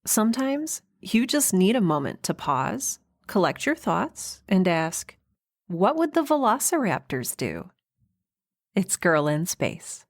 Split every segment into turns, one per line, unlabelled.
Sometimes you just need a moment to pause, collect your thoughts, and ask, what would the velociraptors do? It's Girl in Space.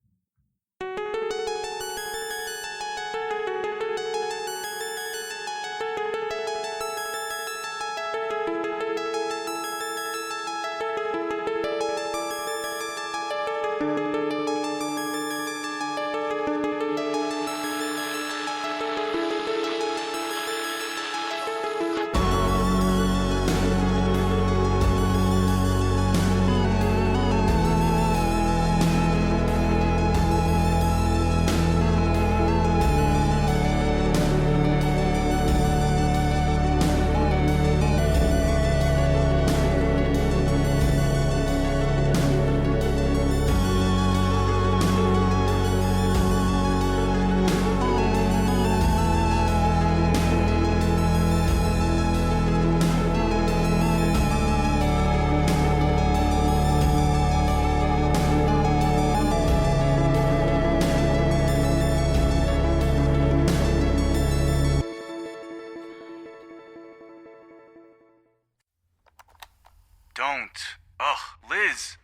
Don't. Ugh, Liz.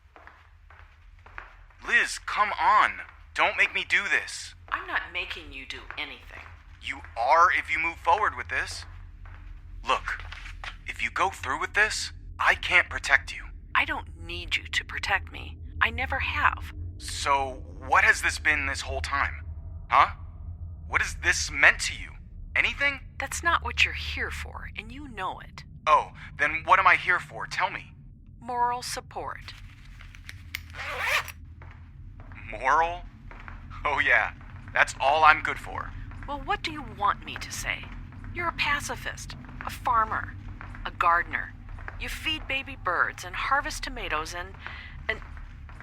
Liz, come on. Don't make me do this.
I'm not making you do anything.
You are if you move forward with this. Look, if you go through with this, I can't protect you.
I don't need you to protect me. I never have.
So, what has this been this whole time? Huh? What has this meant to you? Anything?
That's not what you're here for, and you know it.
Oh, then what am I here for? Tell me.
Moral support.
Moral? Oh yeah, that's all I'm good for.
Well, what do you want me to say? You're a pacifist, a farmer, a gardener. You feed baby birds and harvest tomatoes and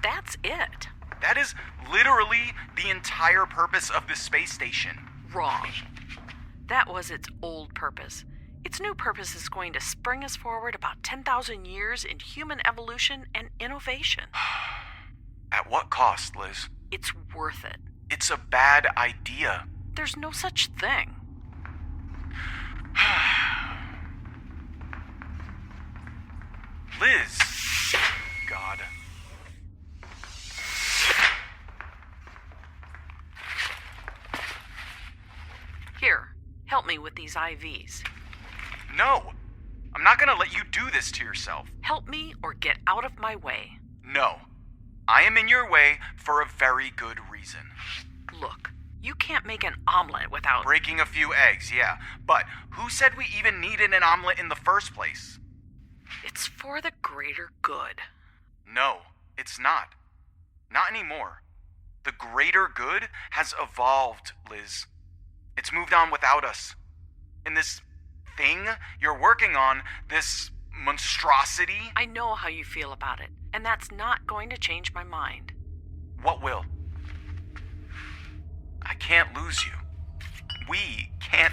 that's it.
That is literally the entire purpose of the space station.
Wrong. That was its old purpose. Its new purpose is going to spring us forward about 10,000 years in human evolution and innovation.
At what cost, Liz?
It's worth it.
It's a bad idea.
There's no such thing.
Liz! God.
Here, help me with these IVs.
No! I'm not gonna let you do this to yourself.
Help me or get out of my way.
No. I am in your way for a very good reason.
Look, you can't make an omelet without...
Breaking a few eggs, yeah. But who said we even needed an omelet in the first place?
It's for the greater good.
No, it's not. Not anymore. The greater good has evolved, Liz. It's moved on without us. And this thing you're working on, this monstrosity...
I know how you feel about it, and that's not going to change my mind.
What will? I can't lose you. We can't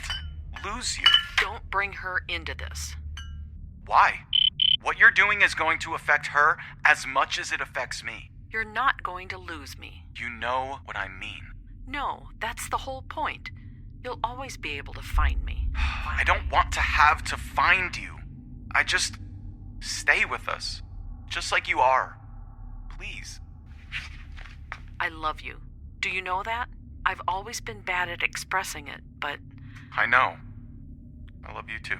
lose you.
Don't bring her into this.
Why? What you're doing is going to affect her as much as it affects me.
You're not going to lose me.
You know what I mean.
No, that's the whole point. You'll always be able to find me.
I don't want to have to find you. I just stay with us, just like you are. Please.
I love you. Do you know that? I've always been bad at expressing it, but...
I know. I love you too.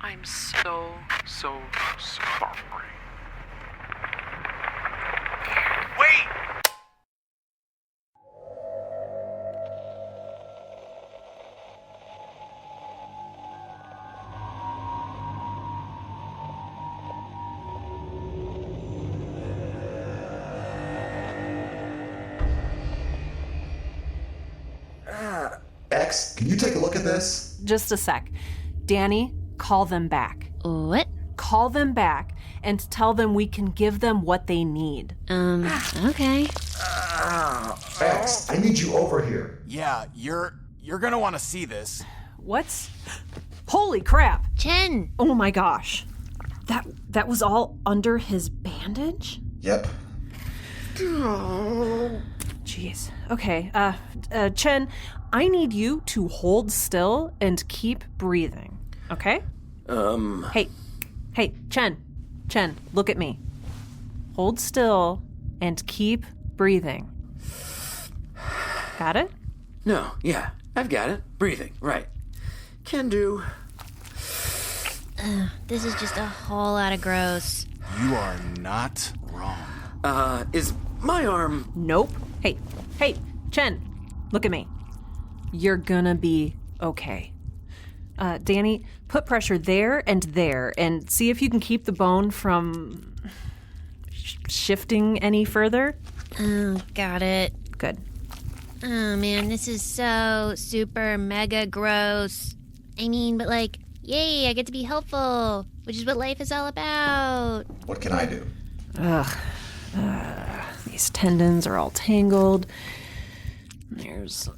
I'm so sorry.
Wait!
X, can you take a look at this?
Just a sec. Danny, call them back.
What?
Call them back and tell them we can give them what they need.
Okay.
X, I need you over here.
Yeah, you're gonna want to see this.
What's... Holy crap!
Chen!
Oh my gosh. That was all under his bandage?
Yep.
Jeez. Okay, Chen, I need you to hold still and keep breathing, okay? Hey, Chen, look at me. Hold still and keep breathing. Got it?
No, yeah, I've got it. Breathing, right. Can do.
This is just a whole lot of gross.
You are not wrong.
Is my arm...
Nope. Hey, Chen, look at me. You're gonna be okay. Danny, put pressure there and see if you can keep the bone from shifting any further.
Oh, got it.
Good.
Oh, man, this is so super mega gross. I mean, but like, yay, I get to be helpful, which is what life is all about.
What can I do?
These tendons are all tangled. There's...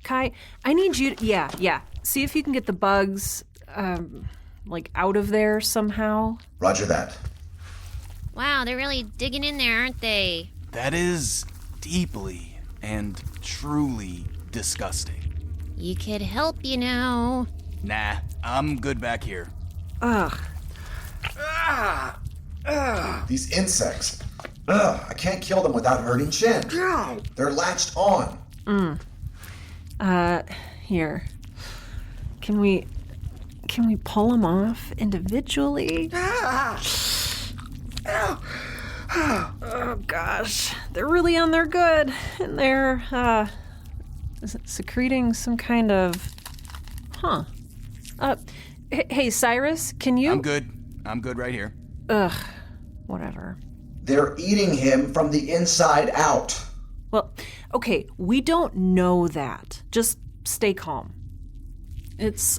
Kai, I need you to... Yeah. See if you can get the bugs, out of there somehow.
Roger that.
Wow, they're really digging in there, aren't they?
That is deeply and truly disgusting.
You could help, you know.
Nah, I'm good back here.
Ugh.
These insects. I can't kill them without hurting Chen. They're latched on.
Here. Can we pull them off individually? Oh gosh, they're really on their good, and they're secreting some kind of... Hey Cyrus, can you...
I'm good right here.
Ugh, whatever.
They're eating him from the inside out.
Well, okay, we don't know that. Just stay calm. It's...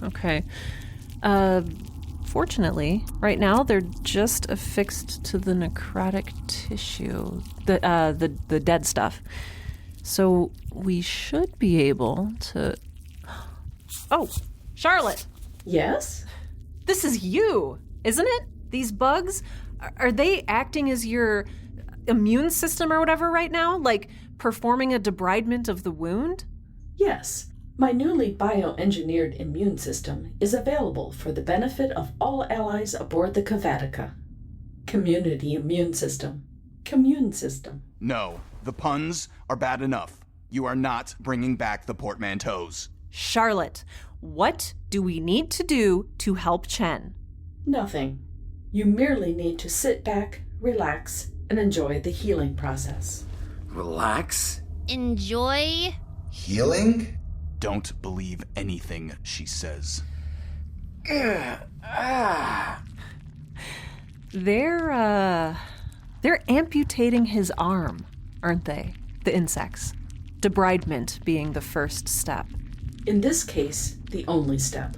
okay. Fortunately, right now they're just affixed to the necrotic tissue, the dead stuff. So we should be able to... Oh, Charlotte!
Yes?
This is you, isn't it? These bugs, are they acting as your immune system or whatever right now? Like performing a debridement of the wound?
Yes. My newly bioengineered immune system is available for the benefit of all allies aboard the Kavatica. Community immune system. Commune system.
No, the puns are bad enough. You are not bringing back the portmanteaus.
Charlotte, what do we need to do to help Chen?
Nothing. You merely need to sit back, relax, and enjoy the healing process.
Relax?
Enjoy?
Healing?
Don't believe anything she says.
They're amputating his arm, aren't they? The insects. Debridement being the first step.
In this case, the only step.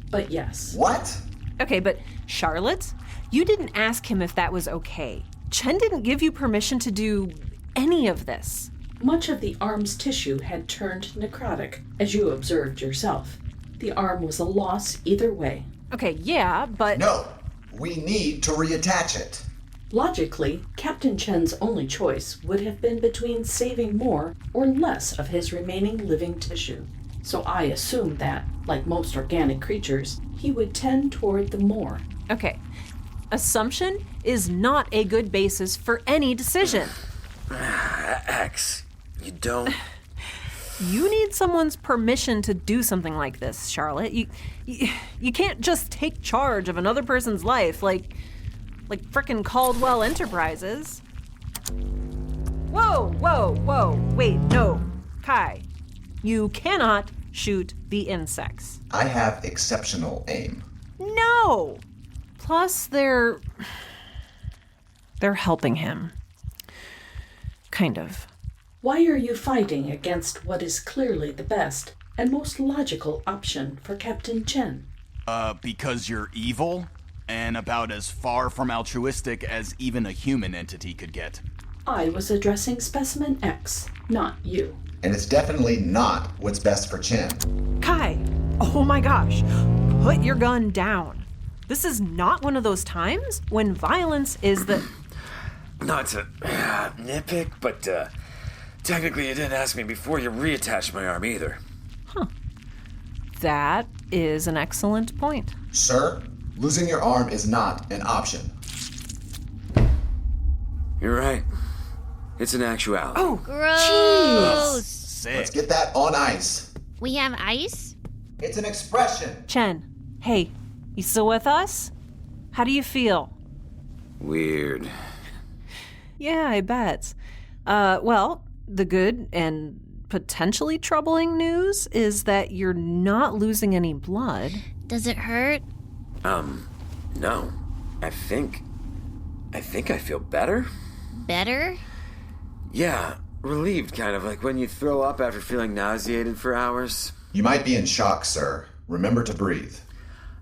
But yes.
What?
Okay, but Charlotte, you didn't ask him if that was okay. Chen didn't give you permission to do any of this.
Much of the arm's tissue had turned necrotic, as you observed yourself. The arm was a loss either way.
Okay, yeah, but...
No. We need to reattach it.
Logically, Captain Chen's only choice would have been between saving more or less of his remaining living tissue. So I assumed that, like most organic creatures, he would tend toward the more.
Okay. Assumption is not a good basis for any decision.
X, you don't...
You need someone's permission to do something like this, Charlotte. You can't just take charge of another person's life like frickin' Caldwell Enterprises. Whoa, wait, no. Kai, you cannot shoot the insects.
I have exceptional aim.
No! Plus, they're helping him. Kind of.
Why are you fighting against what is clearly the best and most logical option for Captain Chen?
Because you're evil and about as far from altruistic as even a human entity could get.
I was addressing Specimen X, not you.
And it's definitely not what's best for Chen.
Kai, oh my gosh, put your gun down. This is not one of those times when violence is the...
Not to nitpick, but technically you didn't ask me before you reattached my arm either.
That is an excellent point.
Sir, losing your arm is not an option.
You're right. It's an actuality.
Oh,
Gross.
Sick.
Let's get that on ice.
We have ice?
It's an expression.
Chen, hey, you still with us? How do you feel?
Weird.
Yeah, I bet. Well, the good and potentially troubling news is that you're not losing any blood.
Does it hurt?
No. I think I feel better.
Better?
Yeah, relieved, kind of like when you throw up after feeling nauseated for hours.
You might be in shock, sir. Remember to breathe.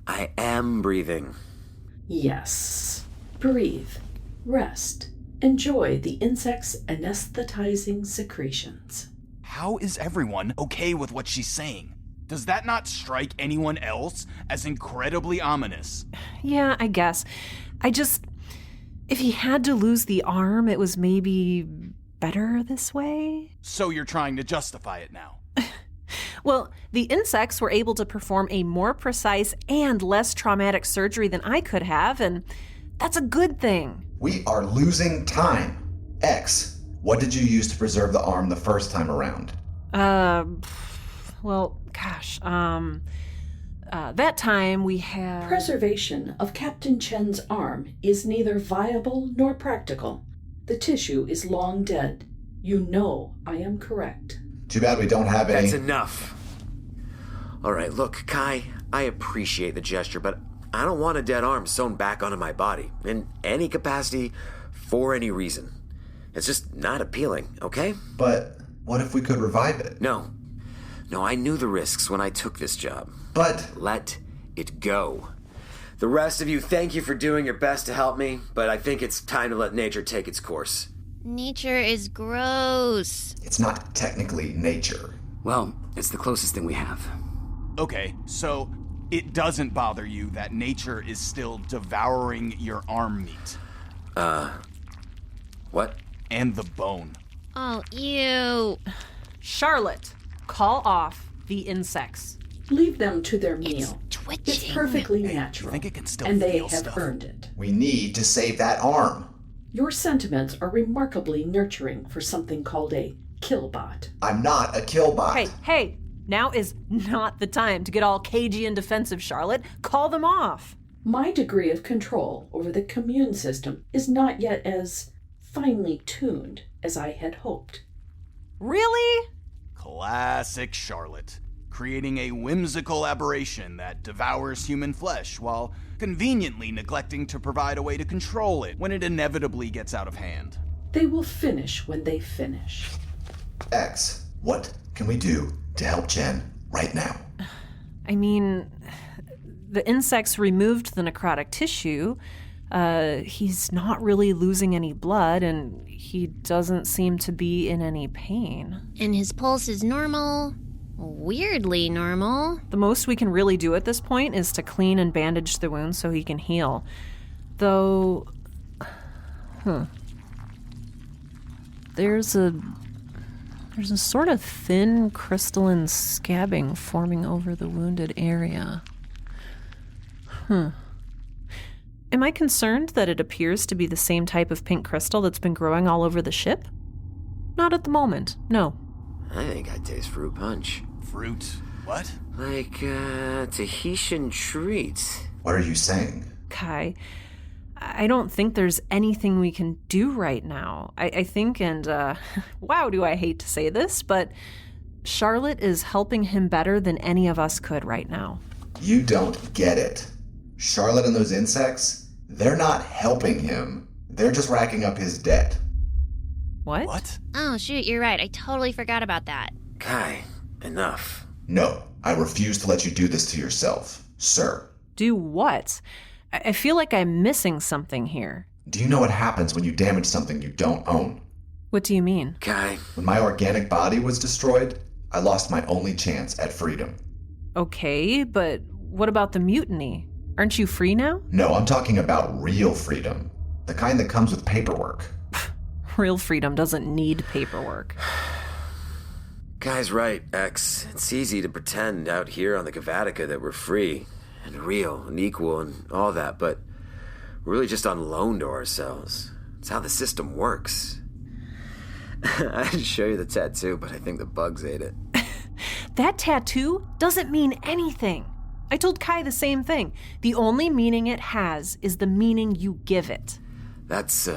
I am breathing.
Yes. Breathe. Rest. Enjoy the insect's anesthetizing secretions.
How is everyone okay with what she's saying? Does that not strike anyone else as incredibly ominous?
Yeah, I guess. If he had to lose the arm, it was maybe better this way?
So you're trying to justify it now?
Well, the insects were able to perform a more precise and less traumatic surgery than I could have, and that's a good thing.
We are losing time. X, what did you use to preserve the arm the first time around?
That time we had...
Preservation of Captain Chen's arm is neither viable nor practical. The tissue is long dead. You know I am correct.
Too bad we don't have any...
That's enough. All right, look, Kai, I appreciate the gesture, but I don't want a dead arm sewn back onto my body in any capacity for any reason. It's just not appealing, okay?
But what if we could revive it?
No, I knew the risks when I took this job.
But...
Let it go. The rest of you, thank you for doing your best to help me, but I think it's time to let nature take its course.
Nature is gross.
It's not technically nature.
Well, it's the closest thing we have.
Okay, so it doesn't bother you that nature is still devouring your arm meat.
What?
And the bone.
Oh, ew.
Charlotte, call off the insects.
Leave them to their
It's
meal.
twitching.
It's perfectly natural.
think it can still
and they
feel
have
stuff?
earned it.
We need to save that arm.
Your sentiments are remarkably nurturing for something called a killbot.
I'm not a killbot.
Hey, now is not the time to get all cagey and defensive, Charlotte. Call them off.
My degree of control over the commune system is not yet as finely tuned as I had hoped.
Really?
Classic Charlotte. Creating a whimsical aberration that devours human flesh while conveniently neglecting to provide a way to control it when it inevitably gets out of hand.
They will finish when they finish.
X, what can we do to help Chen right now?
I mean, the insects removed the necrotic tissue. He's not really losing any blood, and he doesn't seem to be in any pain.
And his pulse is normal. Weirdly normal.
The most we can really do at this point is to clean and bandage the wound so he can heal. Though... There's a sort of thin crystalline scabbing forming over the wounded area. Am I concerned that it appears to be the same type of pink crystal that's been growing all over the ship? Not at the moment, no.
I think I taste fruit punch.
Fruit? What?
Like, Tahitian treats.
What are you saying?
Kai, I don't think there's anything we can do right now. I think, and wow, do I hate to say this, but Charlotte is helping him better than any of us could right now.
You don't get it. Charlotte and those insects, they're not helping him. They're just racking up his debt.
What?
What?
Oh, shoot, you're right. I totally forgot about that.
Kai, enough.
No, I refuse to let you do this to yourself, sir.
Do what? I feel like I'm missing something here.
Do you know what happens when you damage something you don't own?
What do you mean?
Kai,
When my organic body was destroyed, I lost my only chance at freedom.
Okay, but what about the mutiny? Aren't you free now?
No, I'm talking about real freedom. The kind that comes with paperwork.
Real freedom doesn't need paperwork.
Guy's right, X. It's easy to pretend out here on the Gavatica that we're free and real and equal and all that, but we're really just on loan to ourselves. It's how the system works. I'd show you the tattoo, but I think the bugs ate it.
That tattoo doesn't mean anything. I told Kai the same thing. The only meaning it has is the meaning you give it.
That's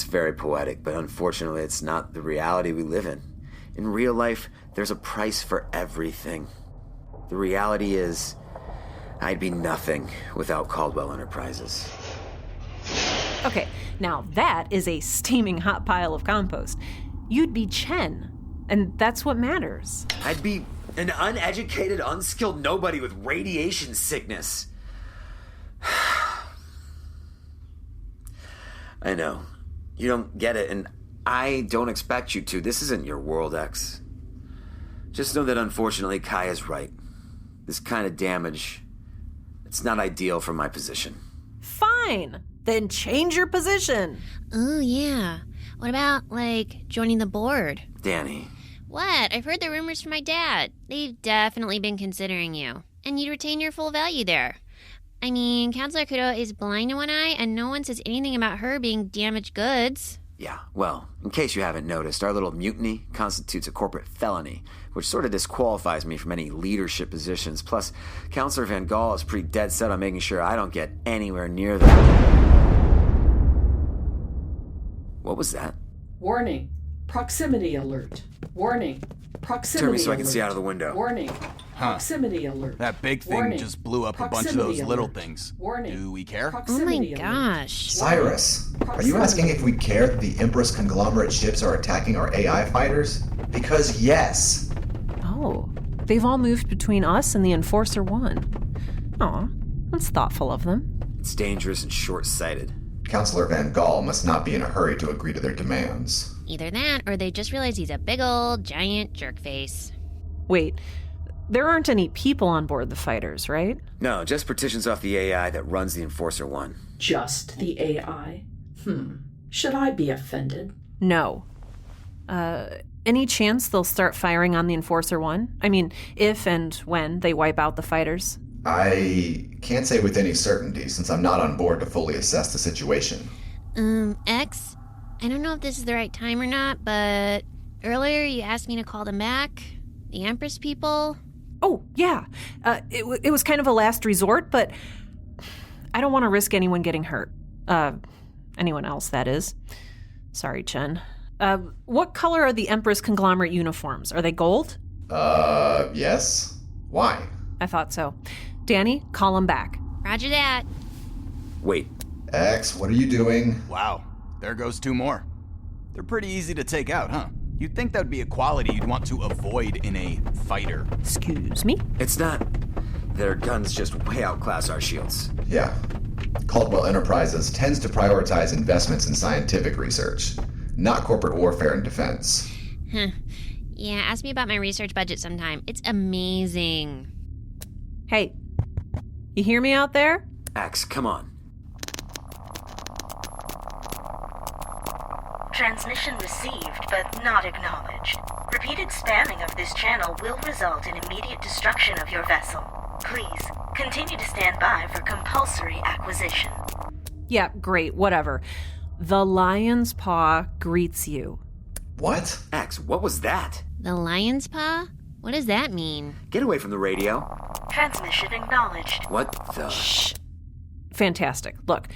very poetic, but unfortunately it's not the reality we live in. In real life, there's a price for everything. The reality is, I'd be nothing without Caldwell Enterprises.
Okay, now that is a steaming hot pile of compost. You'd be Chen, and that's what matters.
I'd be an uneducated, unskilled nobody with radiation sickness. I know. You don't get it, and I don't expect you to. This isn't your world, X. Just know that unfortunately Kai is right. This kind of damage, it's not ideal for my position.
Fine. Then change your position.
Oh, yeah. What about, joining the board?
Danny.
What? I've heard the rumors from my dad. They've definitely been considering you. And you'd retain your full value there. I mean, Counselor Kudo is blind in one eye, and no one says anything about her being damaged goods.
Yeah, well, in case you haven't noticed, our little mutiny constitutes a corporate felony, which sort of disqualifies me from any leadership positions. Plus, Counselor Van Gaal is pretty dead set on making sure I don't get anywhere near them. What was that?
Warning. Proximity alert. Warning. Proximity alert.
Turn me so I can see out of the window.
Warning.
Huh.
Proximity alert.
That big thing
Warning.
just blew up a bunch of
Proximity
those little
alert.
things.
Warning.
Do we care?
Oh my
Proximity alert.
gosh.
Cyrus, are you asking if we care that the Empress conglomerate ships are attacking our AI fighters? Because yes.
Oh, they've all moved between us and the Enforcer One. Aw, that's thoughtful of them.
It's dangerous and short-sighted.
Counselor Van Gaal must not be in a hurry to agree to their demands.
Either that, or they just realize he's a big old, giant jerk face.
Wait, there aren't any people on board the fighters, right?
No, just partitions off the AI that runs the Enforcer One.
Just the AI? Should I be offended?
No. Any chance they'll start firing on the Enforcer One? I mean, if and when they wipe out the fighters?
I can't say with any certainty since I'm not on board to fully assess the situation.
X, I don't know if this is the right time or not, but earlier you asked me to call them back. The Empress people.
Oh, yeah. It was kind of a last resort, but I don't want to risk anyone getting hurt. Anyone else, that is. Sorry, Chen. What color are the Empress conglomerate uniforms? Are they gold?
Yes. Why?
I thought so. Danny, call them back.
Roger that.
Wait,
X, what are you doing?
Wow, there goes two more. They're pretty easy to take out, huh? You'd think that'd be a quality you'd want to avoid in a fighter.
Excuse me?
it's not. Their guns just way outclass our shields.
Yeah. Caldwell Enterprises tends to prioritize investments in scientific research, not corporate warfare and defense.
Yeah, ask me about my research budget sometime. It's amazing.
Hey, you hear me out there?
X, come on.
Transmission received, but not acknowledged. Repeated spamming of this channel will result in immediate destruction of your vessel. Please, continue to stand by for compulsory acquisition.
Yeah, great, whatever. The Lion's Paw greets you.
What?
X, what was that?
The lion's paw? What does that mean?
Get away from the radio.
Transmission acknowledged.
What the?
Shh. Fantastic. Look,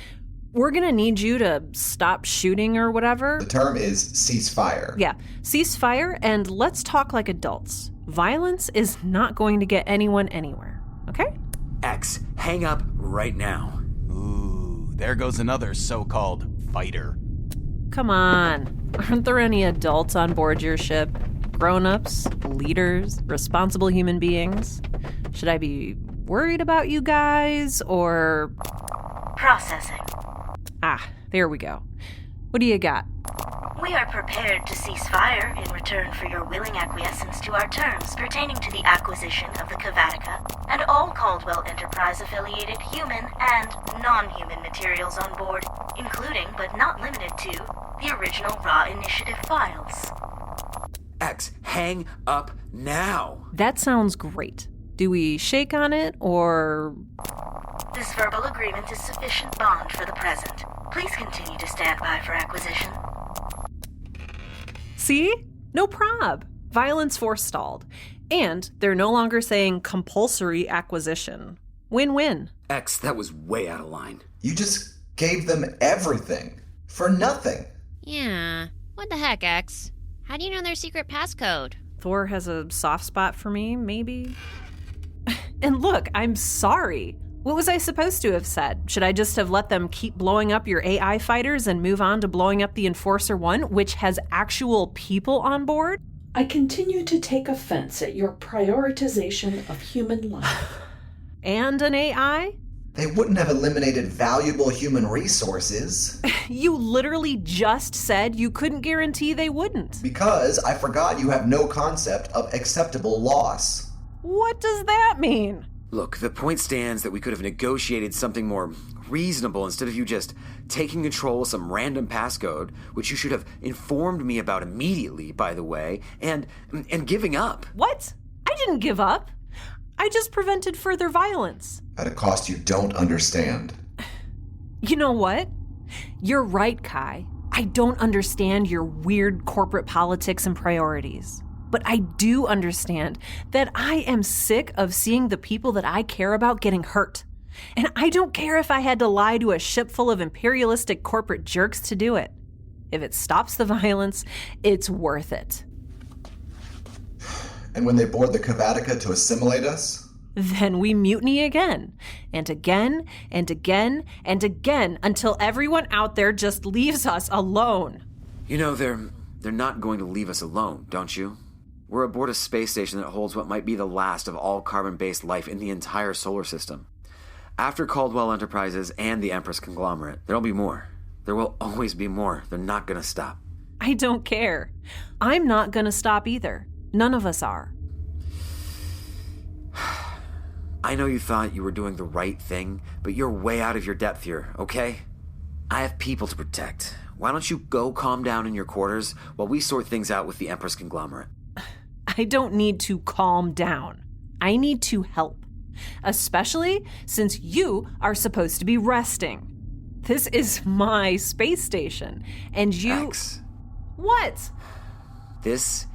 we're gonna need you to stop shooting or whatever.
The term is ceasefire.
Yeah, cease fire and let's talk like adults. Violence is not going to get anyone anywhere, okay?
X, hang up right now.
Ooh, there goes another so-called fighter.
Come on. Aren't there any adults on board your ship? Grown-ups, leaders, responsible human beings? Should I be worried about you guys, or...
Processing.
Ah, there we go. What do you got?
We are prepared to cease fire in return for your willing acquiescence to our terms pertaining to the acquisition of the Cavatica and all Caldwell Enterprise-affiliated human and non-human materials on board including but not limited to the original Raw Initiative files.
X, hang up now.
That sounds great. Do we shake on it, or...
This verbal agreement is sufficient bond for the present. Please continue to stand by for acquisition.
See? No prob. Violence forestalled. And they're no longer saying compulsory acquisition. Win-win.
X, that was way out of line.
You just gave them everything. For nothing.
Yeah. What the heck, X? How do you know their secret passcode?
Thor has a soft spot for me, maybe? And look, I'm sorry. What was I supposed to have said? Should I just have let them keep blowing up your AI fighters and move on to blowing up the Enforcer 1, which has actual people on board?
I continue to take offense at your prioritization of human life.
And an AI?
They wouldn't have eliminated valuable human resources.
You literally just said you couldn't guarantee they wouldn't.
Because I forgot you have no concept of acceptable loss.
What does that mean?
Look, the point stands that we could have negotiated something more reasonable instead of you just taking control of some random passcode, which you should have informed me about immediately, by the way, and giving up.
What? I didn't give up. I just prevented further violence.
At a cost you don't understand.
You know what? You're right, Kai. I don't understand your weird corporate politics and priorities. But I do understand that I am sick of seeing the people that I care about getting hurt. And I don't care if I had to lie to a ship full of imperialistic corporate jerks to do it. If it stops the violence, it's worth it.
And when they board the Kavatica to assimilate us?
Then we mutiny again, and again, and again, and again, until everyone out there just leaves us alone.
You know, they're not going to leave us alone, don't you? We're aboard a space station that holds what might be the last of all carbon-based life in the entire solar system. After Caldwell Enterprises and the Empress Conglomerate, there'll be more. There will always be more. They're not going to stop.
I don't care. I'm not going to stop either. None of us are.
I know you thought you were doing the right thing, but you're way out of your depth here, okay? I have people to protect. Why don't you go calm down in your quarters while we sort things out with the Empress Conglomerate?
I don't need to calm down. I need to help. Especially since you are supposed to be resting. This is my space station, and you...
X.
What?
This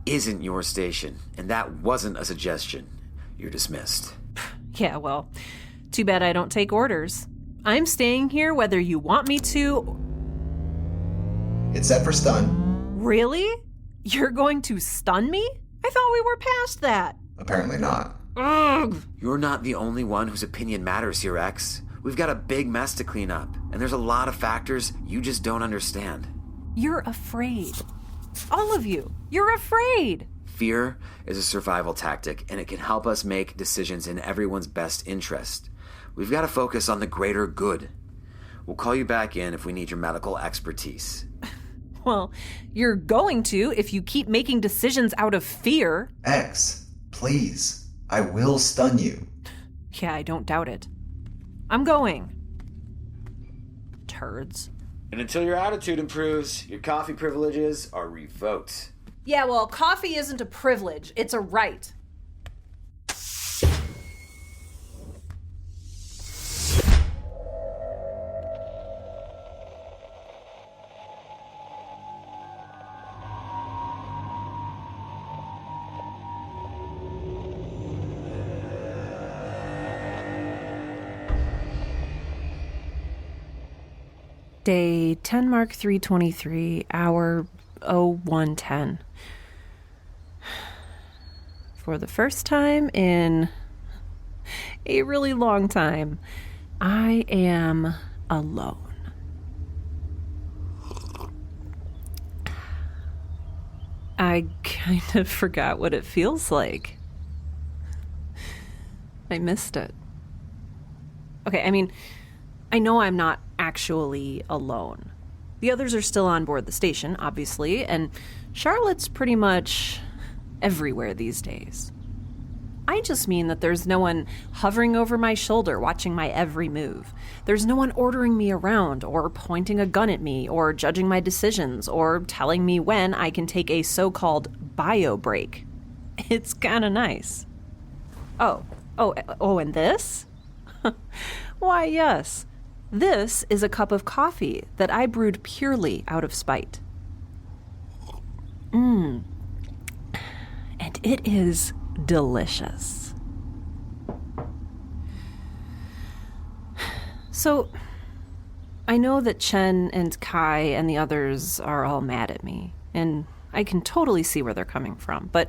isn't your station, and that wasn't a suggestion. You're dismissed.
Yeah, well, too bad I don't take orders. I'm staying here whether you want me to...
It's set for stun.
Really? You're going to stun me? I thought we were past that.
Apparently not.
Ugh.
You're not the only one whose opinion matters here, X. We've got a big mess to clean up, and there's a lot of factors you just don't understand.
You're afraid. All of you. You're afraid.
Fear is a survival tactic, and it can help us make decisions in everyone's best interest. We've got to focus on the greater good. We'll call you back in if we need your medical expertise.
Well, you're going to if you keep making decisions out of fear.
X, please. I will stun you.
Yeah, I don't doubt it. I'm going. Turds.
And until your attitude improves, your coffee privileges are revoked.
Yeah, well, coffee isn't a privilege. It's a right. Day 10 Mark 323, hour 0110. For the first time in a really long time, I am alone. I kind of forgot what it feels like. I missed it. Okay, I mean, I know I'm not actually alone. The others are still on board the station, obviously, and Charlotte's pretty much everywhere these days. I just mean that there's no one hovering over my shoulder watching my every move. There's no one ordering me around or pointing a gun at me or judging my decisions or telling me when I can take a so-called bio break. It's kind of nice. Oh, and this? Why, yes. This is a cup of coffee that I brewed purely out of spite. And it is delicious. So, I know that Chen and Kai and the others are all mad at me, and I can totally see where they're coming from, but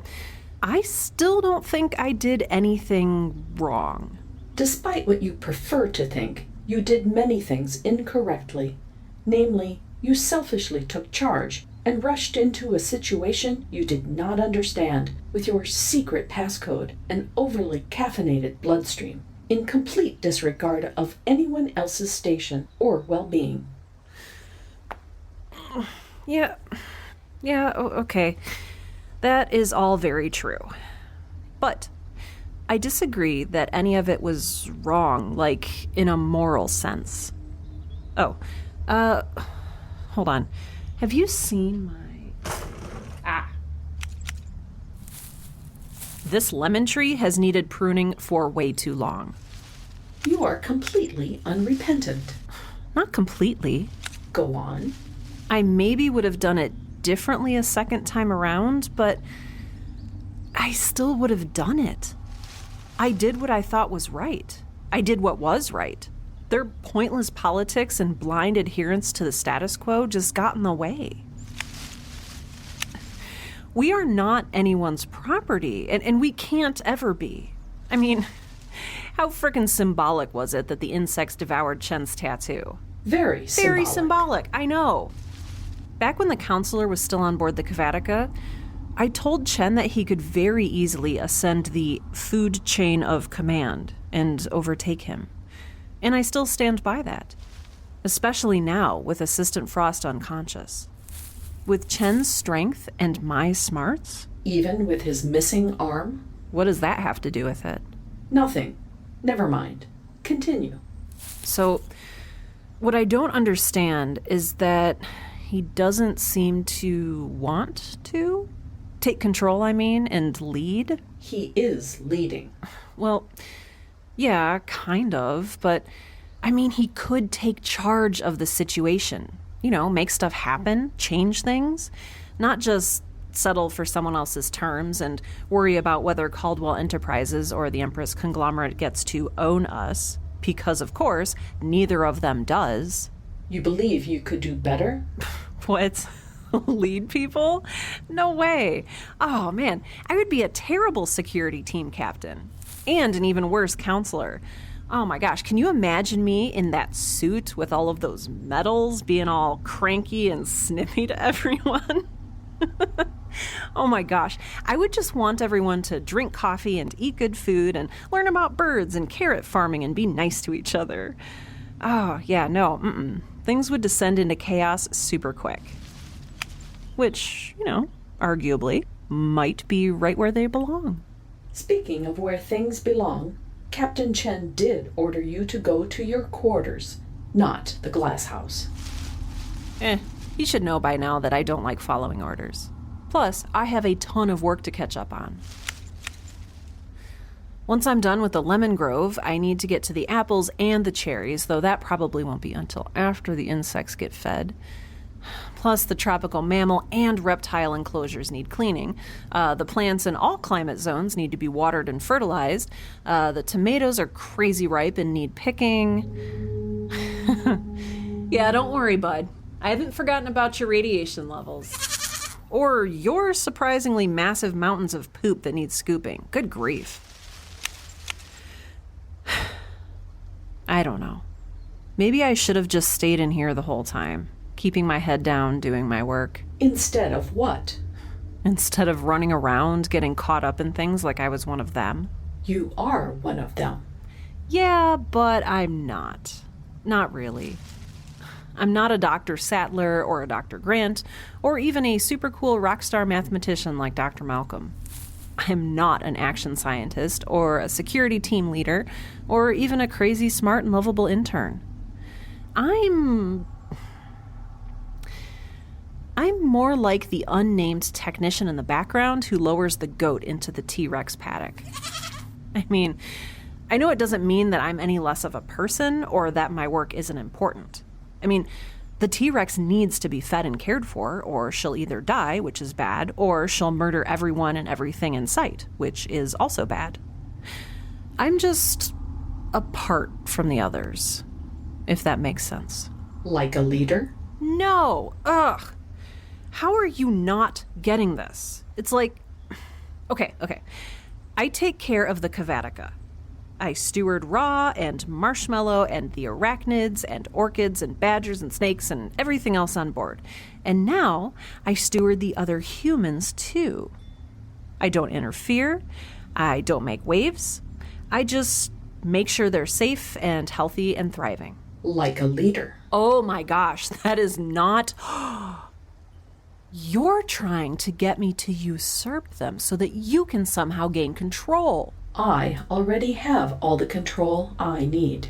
I still don't think I did anything wrong.
Despite what you prefer to think, you did many things incorrectly. Namely, you selfishly took charge and rushed into a situation you did not understand with your secret passcode and overly caffeinated bloodstream, in complete disregard of anyone else's station or well-being.
Yeah, okay. That is all very true. But I disagree that any of it was wrong, like in a moral sense. Oh, hold on. Have you seen my... This lemon tree has needed pruning for way too long.
You are completely unrepentant.
Not completely.
Go on.
I maybe would have done it differently a second time around, but I still would have done it. I did what I thought was right. I did what was right. Their pointless politics and blind adherence to the status quo just got in the way. We are not anyone's property, and we can't ever be. I mean, how frickin' symbolic was it that the insects devoured Chen's tattoo?
Very
symbolic, I know. Back when the counselor was still on board the Kvatica, I told Chen that he could very easily ascend the food chain of command and overtake him. And I still stand by that. Especially now, with Assistant Frost unconscious. With Chen's strength and my smarts?
Even with his missing arm?
What does that have to do with it?
Nothing. Never mind. Continue.
So, what I don't understand is that he doesn't seem to want to take control, and lead.
He is leading.
Well, yeah, kind of, but he could take charge of the situation. Make stuff happen, change things, not just settle for someone else's terms and worry about whether Caldwell Enterprises or the Empress conglomerate gets to own us, because, of course, neither of them does.
You believe you could do better?
What? Lead people? No way. Oh, man, I would be a terrible security team captain. And an even worse counselor. Oh my gosh, can you imagine me in that suit with all of those medals being all cranky and snippy to everyone? Oh my gosh, I would just want everyone to drink coffee and eat good food and learn about birds and carrot farming and be nice to each other. Oh, yeah, no, Things would descend into chaos super quick. Which, arguably, might be right where they belong.
Speaking of where things belong, Captain Chen did order you to go to your quarters, not the glass house.
He should know by now that I don't like following orders. Plus, I have a ton of work to catch up on. Once I'm done with the lemon grove, I need to get to the apples and the cherries, though that probably won't be until after the insects get fed. Plus, the tropical mammal and reptile enclosures need cleaning. The plants in all climate zones need to be watered and fertilized. The tomatoes are crazy ripe and need picking. Yeah, don't worry, bud. I haven't forgotten about your radiation levels. Or your surprisingly massive mountains of poop that need scooping. Good grief. I don't know. Maybe I should have just stayed in here the whole time. Keeping my head down, doing my work.
Instead of what?
Instead of running around, getting caught up in things like I was one of them.
You are one of them.
Yeah, but I'm not. Not really. I'm not a Dr. Sattler or a Dr. Grant, or even a super cool rock star mathematician like Dr. Malcolm. I'm not an action scientist or a security team leader or even a crazy smart and lovable intern. I'm more like the unnamed technician in the background who lowers the goat into the T-Rex paddock. I mean, I know it doesn't mean that I'm any less of a person or that my work isn't important. I mean, the T-Rex needs to be fed and cared for, or she'll either die, which is bad, or she'll murder everyone and everything in sight, which is also bad. I'm just apart from the others, if that makes sense.
Like a leader?
No! Ugh! How are you not getting this? It's like... Okay. I take care of the Cavatica. I steward Raw and Marshmallow and the arachnids and orchids and badgers and snakes and everything else on board. And now I steward the other humans too. I don't interfere. I don't make waves. I just make sure they're safe and healthy and thriving.
Like a leader.
Oh my gosh, that is not... You're trying to get me to usurp them so that you can somehow gain control.
I already have all the control I need.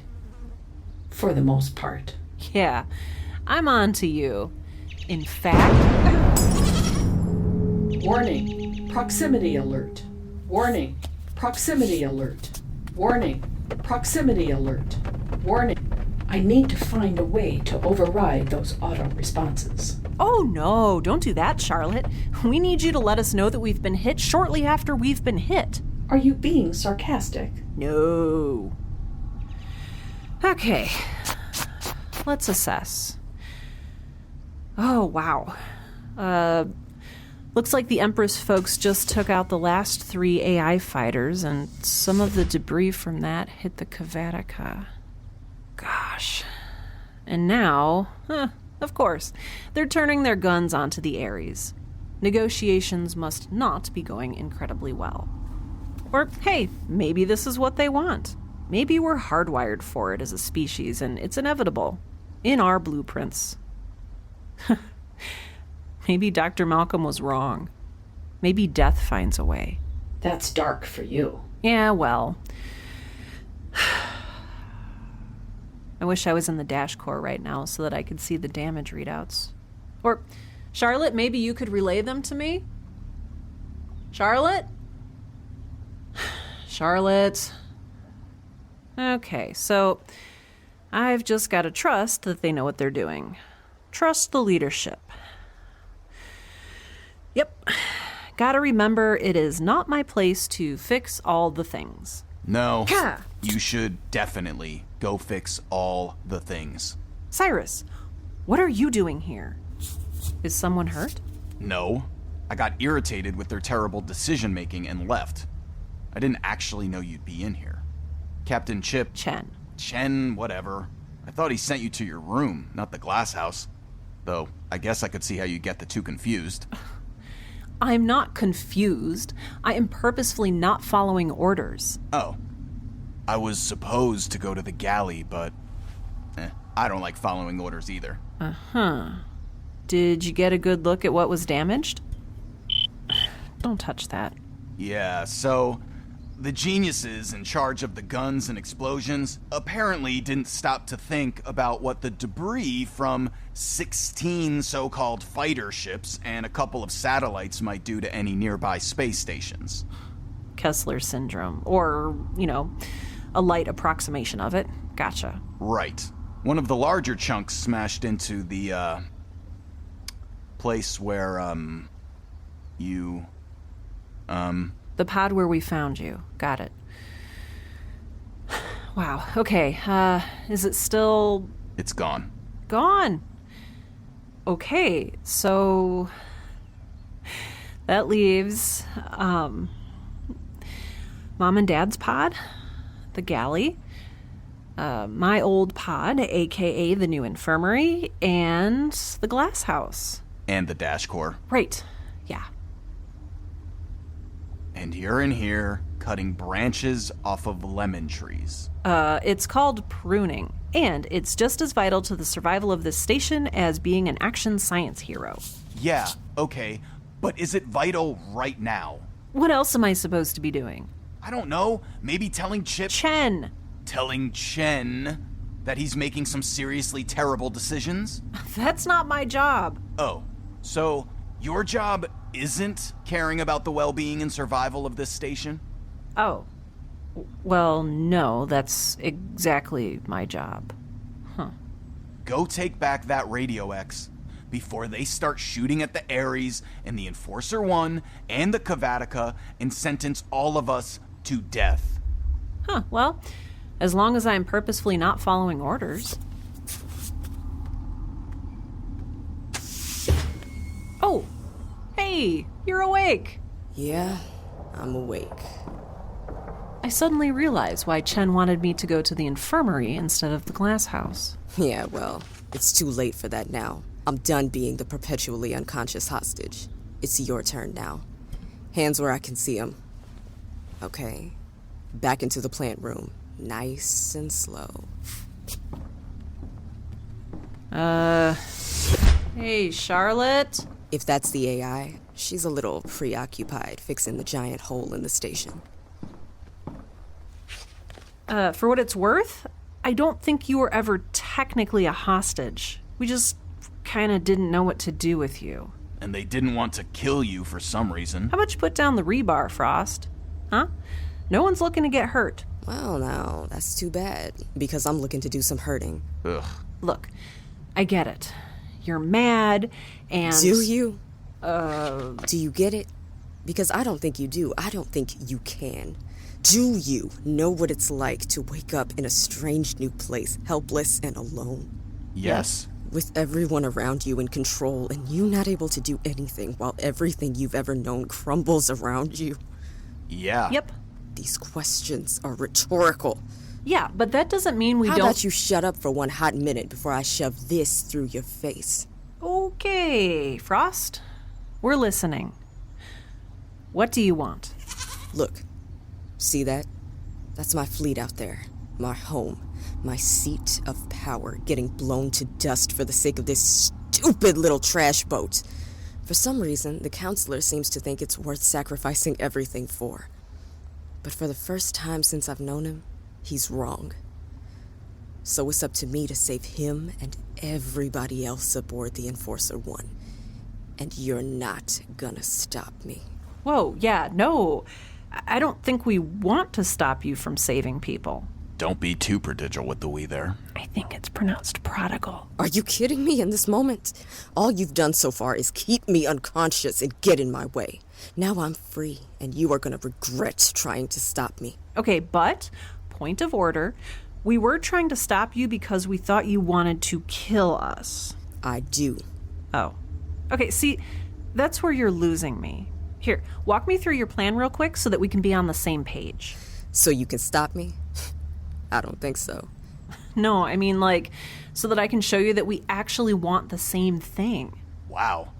For the most part.
Yeah, I'm on to you. In fact...
Warning. Proximity alert. Warning. Proximity alert. Warning. Proximity alert. Warning. I need to find a way to override those auto responses.
Oh no, don't do that, Charlotte. We need you to let us know that we've been hit shortly after we've been hit.
Are you being sarcastic?
No. Okay, let's assess. Oh, wow. Looks like the Empress folks just took out the last 3 AI fighters, and some of the debris from that hit the Cavatica. Gosh. And now, of course, they're turning their guns onto the Ares. Negotiations must not be going incredibly well. Or, hey, maybe this is what they want. Maybe we're hardwired for it as a species, and it's inevitable. In our blueprints. Maybe Dr. Malcolm was wrong. Maybe death finds a way.
That's dark for you.
Yeah, well... I wish I was in the dash core right now so that I could see the damage readouts. Or, Charlotte, maybe you could relay them to me? Charlotte? Charlotte? Okay, so I've just got to trust that they know what they're doing. Trust the leadership. Yep. Gotta remember, it is not my place to fix all the things.
No,
Gah!
you should definitely go fix all the things.
Cyrus, what are you doing here? Is someone hurt?
No, I got irritated with their terrible decision-making and left. I didn't actually know you'd be in here. Captain Chip... Chen, whatever. I thought he sent you to your room, not the glass house. Though, I guess I could see how you get the two confused.
I'm not confused. I am purposefully not following orders.
Oh. I was supposed to go to the galley, but... I don't like following orders either.
Uh-huh. Did you get a good look at what was damaged? Don't touch that.
Yeah, so... The geniuses in charge of the guns and explosions apparently didn't stop to think about what the debris from 16 so-called fighter ships and a couple of satellites might do to any nearby space stations.
Kessler syndrome, or, a light approximation of it. Gotcha.
Right. One of the larger chunks smashed into the, place where, you...
The pod where we found you. Got it. Wow. Okay. Is it still...
It's gone.
Gone. Okay. So... That leaves, Mom and Dad's pod, the galley, my old pod, aka the new infirmary, and the glass house.
And the dash core.
Right. Yeah.
And you're in here, cutting branches off of lemon trees.
It's called pruning, and it's just as vital to the survival of this station as being an action science hero.
Yeah, okay, but is it vital right now?
What else am I supposed to be doing?
I don't know. Maybe telling Chip...
Chen!
Telling Chen that he's making some seriously terrible decisions?
That's not my job.
Oh, so your job isn't caring about the well-being and survival of this station?
Oh. Well, no, that's exactly my job. Huh.
Go take back that Radio X before they start shooting at the Ares and the Enforcer 1 and the Kavatica and sentence all of us to death.
Huh, well, as long as I'm purposefully not following orders. Oh, hey, you're awake.
Yeah, I'm awake.
I suddenly realized why Chen wanted me to go to the infirmary instead of the glass house.
Yeah, well, it's too late for that now. I'm done being the perpetually unconscious hostage. It's your turn now. Hands where I can see them. Okay. Back into the plant room. Nice and slow.
Hey, Charlotte?
If that's the AI, she's a little preoccupied fixing the giant hole in the station.
For what it's worth, I don't think you were ever technically a hostage. We just kind of didn't know what to do with you.
And they didn't want to kill you for some reason.
How about you put down the rebar, Frost? Huh? No one's looking to get hurt.
Well, now, that's too bad, because I'm looking to do some hurting.
Ugh.
Look, I get it. You're mad, and...
Do you? Do you get it? Because I don't think you do. I don't think you can. Do you know what it's like to wake up in a strange new place, helpless and alone?
Yes.
With everyone around you in control and you not able to do anything while everything you've ever known crumbles around you?
Yeah.
Yep.
These questions are rhetorical.
Yeah, but that doesn't mean we
How
don't...
about you shut up for one hot minute before I shove this through your face?
Okay, Frost. We're listening. What do you want?
Look. See that? That's my fleet out there. My home. My seat of power getting blown to dust for the sake of this stupid little trash boat. For some reason, the counselor seems to think it's worth sacrificing everything for. But for the first time since I've known him, he's wrong. So it's up to me to save him and everybody else aboard the Enforcer 1. And you're not gonna stop me.
Whoa, yeah, no. I don't think we want to stop you from saving people.
Don't be too prodigal with the we there.
I think it's pronounced prodigal.
Are you kidding me in this moment? All you've done so far is keep me unconscious and get in my way. Now I'm free, and you are going to regret trying to stop me.
Okay, but, point of order, we were trying to stop you because we thought you wanted to kill us.
I do.
Oh. Okay, see, that's where you're losing me. Here, walk me through your plan real quick so that we can be on the same page.
So you can stop me? I don't think so.
No, I mean, like, so that I can show you that we actually want the same thing.
Wow.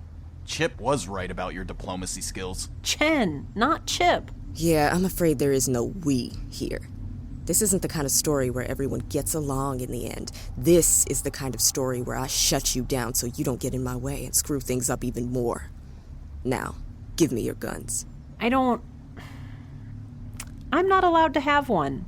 Chip was right about your diplomacy skills.
Chen, not Chip.
Yeah, I'm afraid there is no we here. This isn't the kind of story where everyone gets along in the end. This is the kind of story where I shut you down so you don't get in my way and screw things up even more. Now, give me your guns.
I'm not allowed to have one.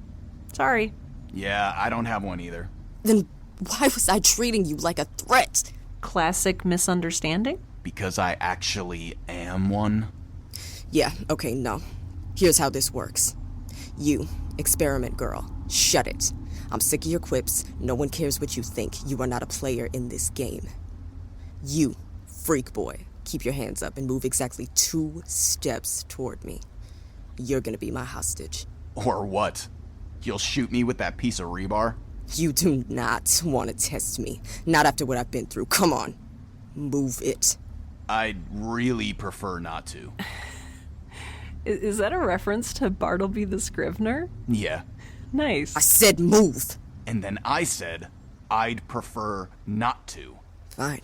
Sorry.
Yeah, I don't have one either.
Then why was I treating you like a threat?
Classic misunderstanding?
Because I actually am one.
Yeah, okay, no. Here's how this works. You, experiment girl, shut it. I'm sick of your quips. No one cares what you think. You are not a player in this game. You, freak boy, keep your hands up and move exactly 2 steps toward me. You're gonna be my hostage.
Or what? You'll shoot me with that piece of rebar?
You do not want to test me. Not after what I've been through. Come on. Move it.
I'd really prefer not to.
Is that a reference to Bartleby the Scrivener?
Yeah.
Nice.
I said move.
And then I said, I'd prefer not to.
Fine.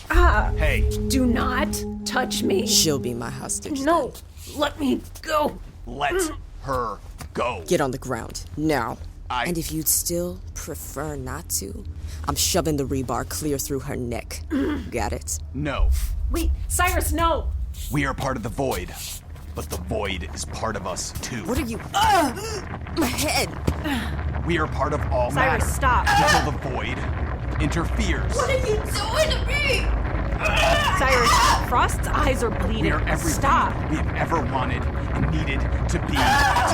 Hey.
Do not touch me.
She'll be my hostage.
No, let me go.
Let her go.
Get on the ground, now.
I...
And if you'd still prefer not to, I'm shoving the rebar clear through her neck. Got it?
No.
Wait, Cyrus, no!
We are part of the void. But the void is part of us, too.
What are you... my head!
We are part of all
Cyrus,
matter.
stop.
Until the void interferes.
What are you doing to me?
Cyrus, Frost's eyes are bleeding.
We are everything
Stop.
we have ever wanted and needed to be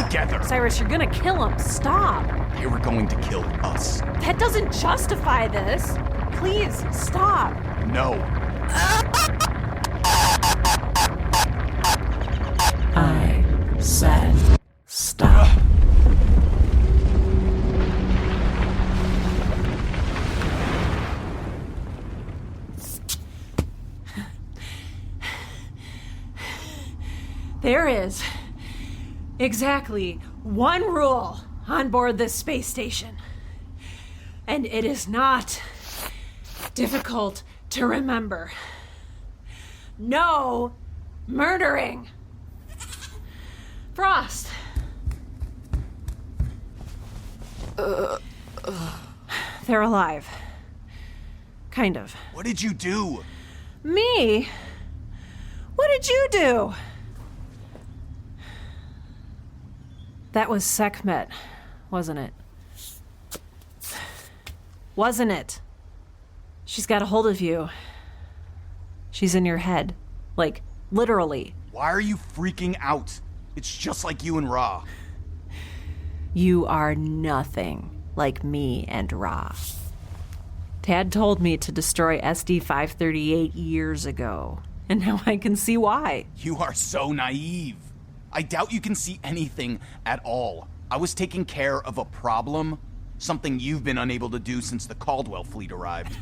together.
Cyrus, you're gonna kill him. Stop.
They were going to kill us.
That doesn't justify this. Please, stop.
No.
I said stop.
There is exactly one rule on board this space station. And it is not difficult to remember. No murdering. Frost. They're alive. Kind of.
What did you do?
Me? What did you do? That was Sekhmet, wasn't it? Wasn't it? She's got a hold of you. She's in your head. Like, literally.
Why are you freaking out? It's just like you and Ra.
You are nothing like me and Ra. Tad told me to destroy SD-538 years ago, and now I can see why.
You are so naive. I doubt you can see anything at all. I was taking care of a problem, something you've been unable to do since the Caldwell fleet arrived.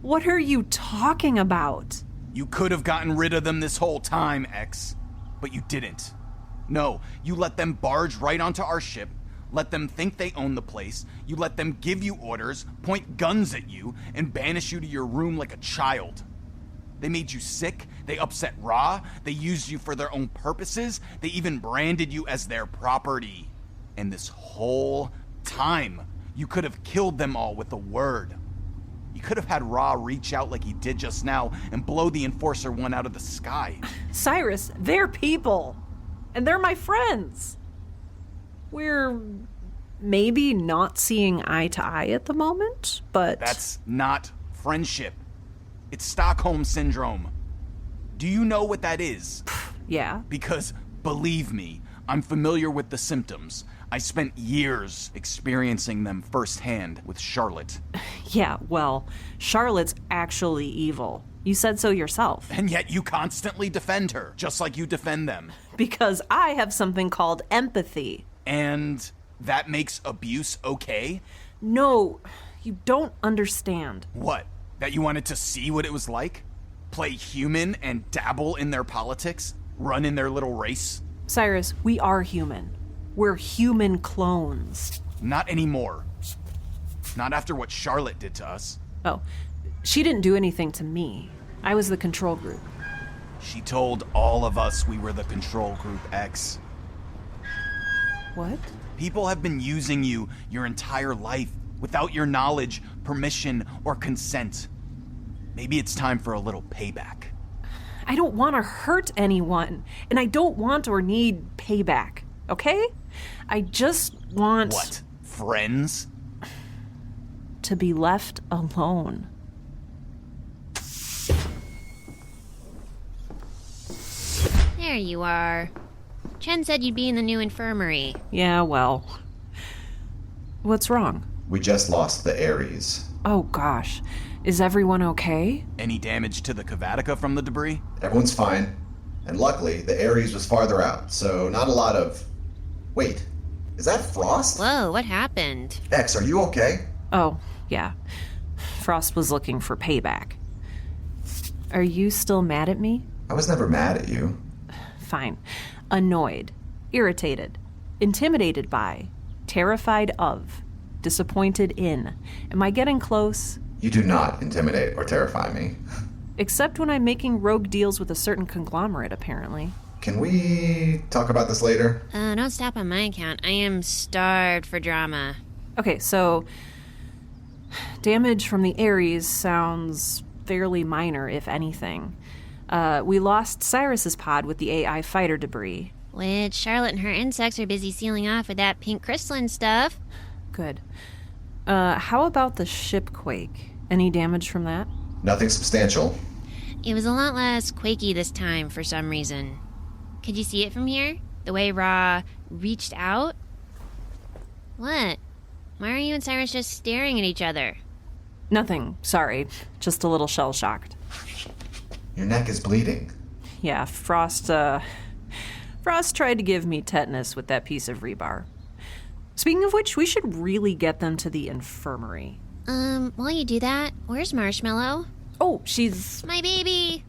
What are you talking about?
You could have gotten rid of them this whole time, X, but you didn't. No, you let them barge right onto our ship, let them think they own the place, you let them give you orders, point guns at you, and banish you to your room like a child. They made you sick, they upset Ra, they used you for their own purposes, they even branded you as their property. And this whole time, you could have killed them all with a word. You could have had Ra reach out like he did just now and blow the Enforcer one out of the sky.
Cyrus, they're people. And they're my friends. We're maybe not seeing eye to eye at the moment, but...
That's not friendship. It's Stockholm Syndrome. Do you know what that is?
Yeah.
Because, believe me, I'm familiar with the symptoms. I spent years experiencing them firsthand with Charlotte.
Yeah, well, Charlotte's actually evil. You said so yourself.
And yet you constantly defend her, just like you defend them.
Because I have something called empathy.
And that makes abuse okay?
No, you don't understand.
What? That you wanted to see what it was like? Play human and dabble in their politics? Run in their little race?
Cyrus, we are human. We're human clones.
Not anymore. Not after what Charlotte did to us.
Oh, she didn't do anything to me. I was the control group.
She told all of us we were the control group X.
What?
People have been using you your entire life without your knowledge, permission, or consent. Maybe it's time for a little payback.
I don't want to hurt anyone, and I don't want or need payback, okay? I just want...
What? Friends?
To be left alone.
There you are. Chen said you'd be in the new infirmary.
Yeah, well... What's wrong?
We just lost the Ares.
Oh, gosh. Is everyone okay?
Any damage to the Kavatica from the debris?
Everyone's fine. And luckily, the Ares was farther out, so not a lot of... Wait, is that Frost?
Whoa, what happened?
X, are you okay?
Oh, yeah. Frost was looking for payback. Are you still mad at me?
I was never mad at you.
Fine. Annoyed. Irritated. Intimidated by. Terrified of. Disappointed in. Am I getting close?
You do not intimidate or terrify me.
Except when I'm making rogue deals with a certain conglomerate, apparently.
Can we talk about this later?
Don't stop on my account. I am starved for drama.
Okay, so... damage from the Ares sounds fairly minor, if anything. We lost Cyrus's pod with the AI fighter debris.
Which Charlotte and her insects are busy sealing off with that pink crystalline stuff.
Good. How about the ship quake? Any damage from that?
Nothing substantial.
It was a lot less quaky this time for some reason. Could you see it from here? The way Ra reached out? What? Why are you and Cyrus just staring at each other?
Nothing, sorry. Just a little shell-shocked.
Your neck is bleeding.
Yeah, Frost tried to give me tetanus with that piece of rebar. Speaking of which, we should really get them to the infirmary.
While you do that, where's Marshmallow?
Oh, she's...
My baby!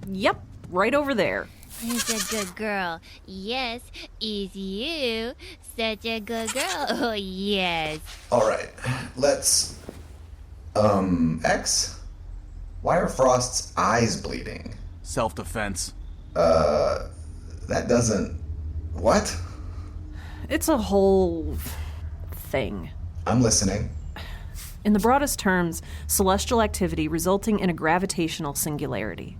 Yep, right over there.
Who's a good girl? Yes, it's you. Such a good girl. Oh, yes.
Alright, let's... X? Why are Frost's eyes bleeding?
Self-defense.
That doesn't... What?
It's a whole... thing.
I'm listening.
In the broadest terms, celestial activity resulting in a gravitational singularity.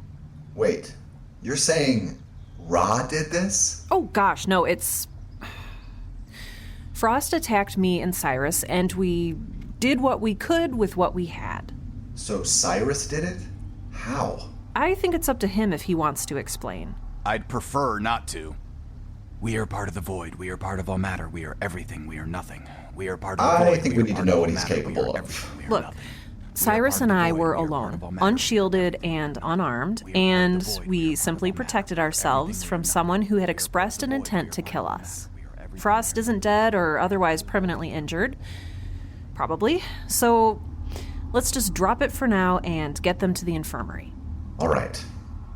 Wait, you're saying Ra did this?
Oh gosh, no, it's... Frost attacked me and Cyrus, and we did what we could with what we had.
So Cyrus did it? How?
I think it's up to him if he wants to explain.
I'd prefer not to. We are part of the void. We are part of all matter. We are everything. We are nothing. We are part of the void.
I think we need to know what he's capable of.
Look, Cyrus and I were alone, unshielded and unarmed, and we simply protected ourselves from someone who had expressed an intent to kill us. Frost isn't dead or otherwise permanently injured. Probably. So let's just drop it for now and get them to the infirmary.
All right.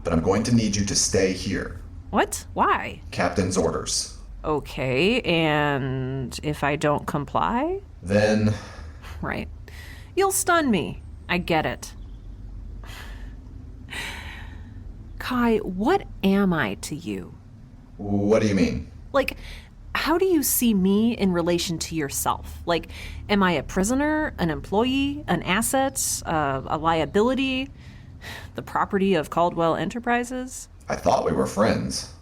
But I'm going to need you to stay here.
What? Why?
Captain's orders.
Okay, and if I don't comply?
Then...
Right. You'll stun me. I get it. Kai, what am I to you?
What do you mean?
Like, how do you see me in relation to yourself? Like, am I a prisoner, an employee, an asset, a liability, the property of Caldwell Enterprises?
I thought we were friends.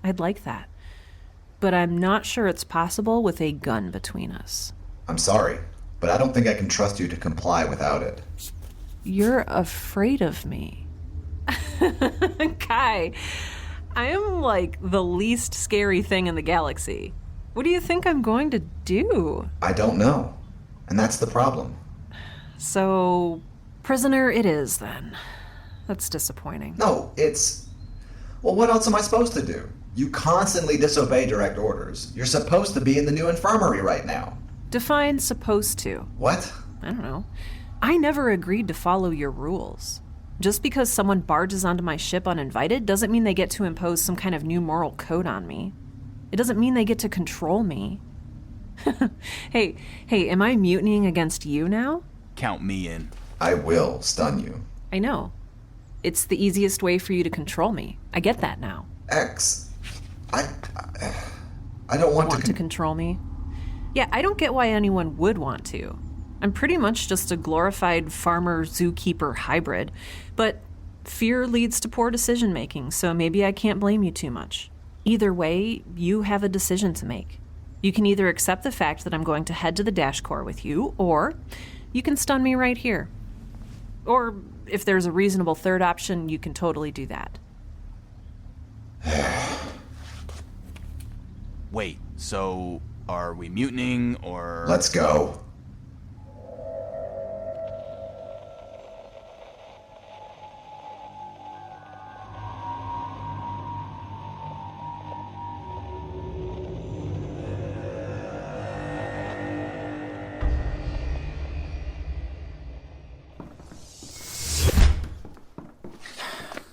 I'd like that. But I'm not sure it's possible with a gun between us.
I'm sorry, but I don't think I can trust you to comply without it.
You're afraid of me. Kai, I am like the least scary thing in the galaxy. What do you think I'm going to do?
I don't know. And that's the problem.
So, prisoner it is then. That's disappointing.
No, it's... Well, what else am I supposed to do? You constantly disobey direct orders. You're supposed to be in the new infirmary right now.
Define supposed to.
What?
I don't know. I never agreed to follow your rules. Just because someone barges onto my ship uninvited doesn't mean they get to impose some kind of new moral code on me. It doesn't mean they get to control me. Hey, am I mutinying against you now?
Count me in.
I will stun you.
I know. It's the easiest way for you to control me. I get that now.
X, I don't want
to control me? Yeah, I don't get why anyone would want to. I'm pretty much just a glorified farmer-zookeeper hybrid, but fear leads to poor decision-making, so maybe I can't blame you too much. Either way, you have a decision to make. You can either accept the fact that I'm going to head to the Dash Corps with you, or you can stun me right here. Or, if there's a reasonable third option, you can totally do that.
Wait, so are we mutinying or...
Let's go.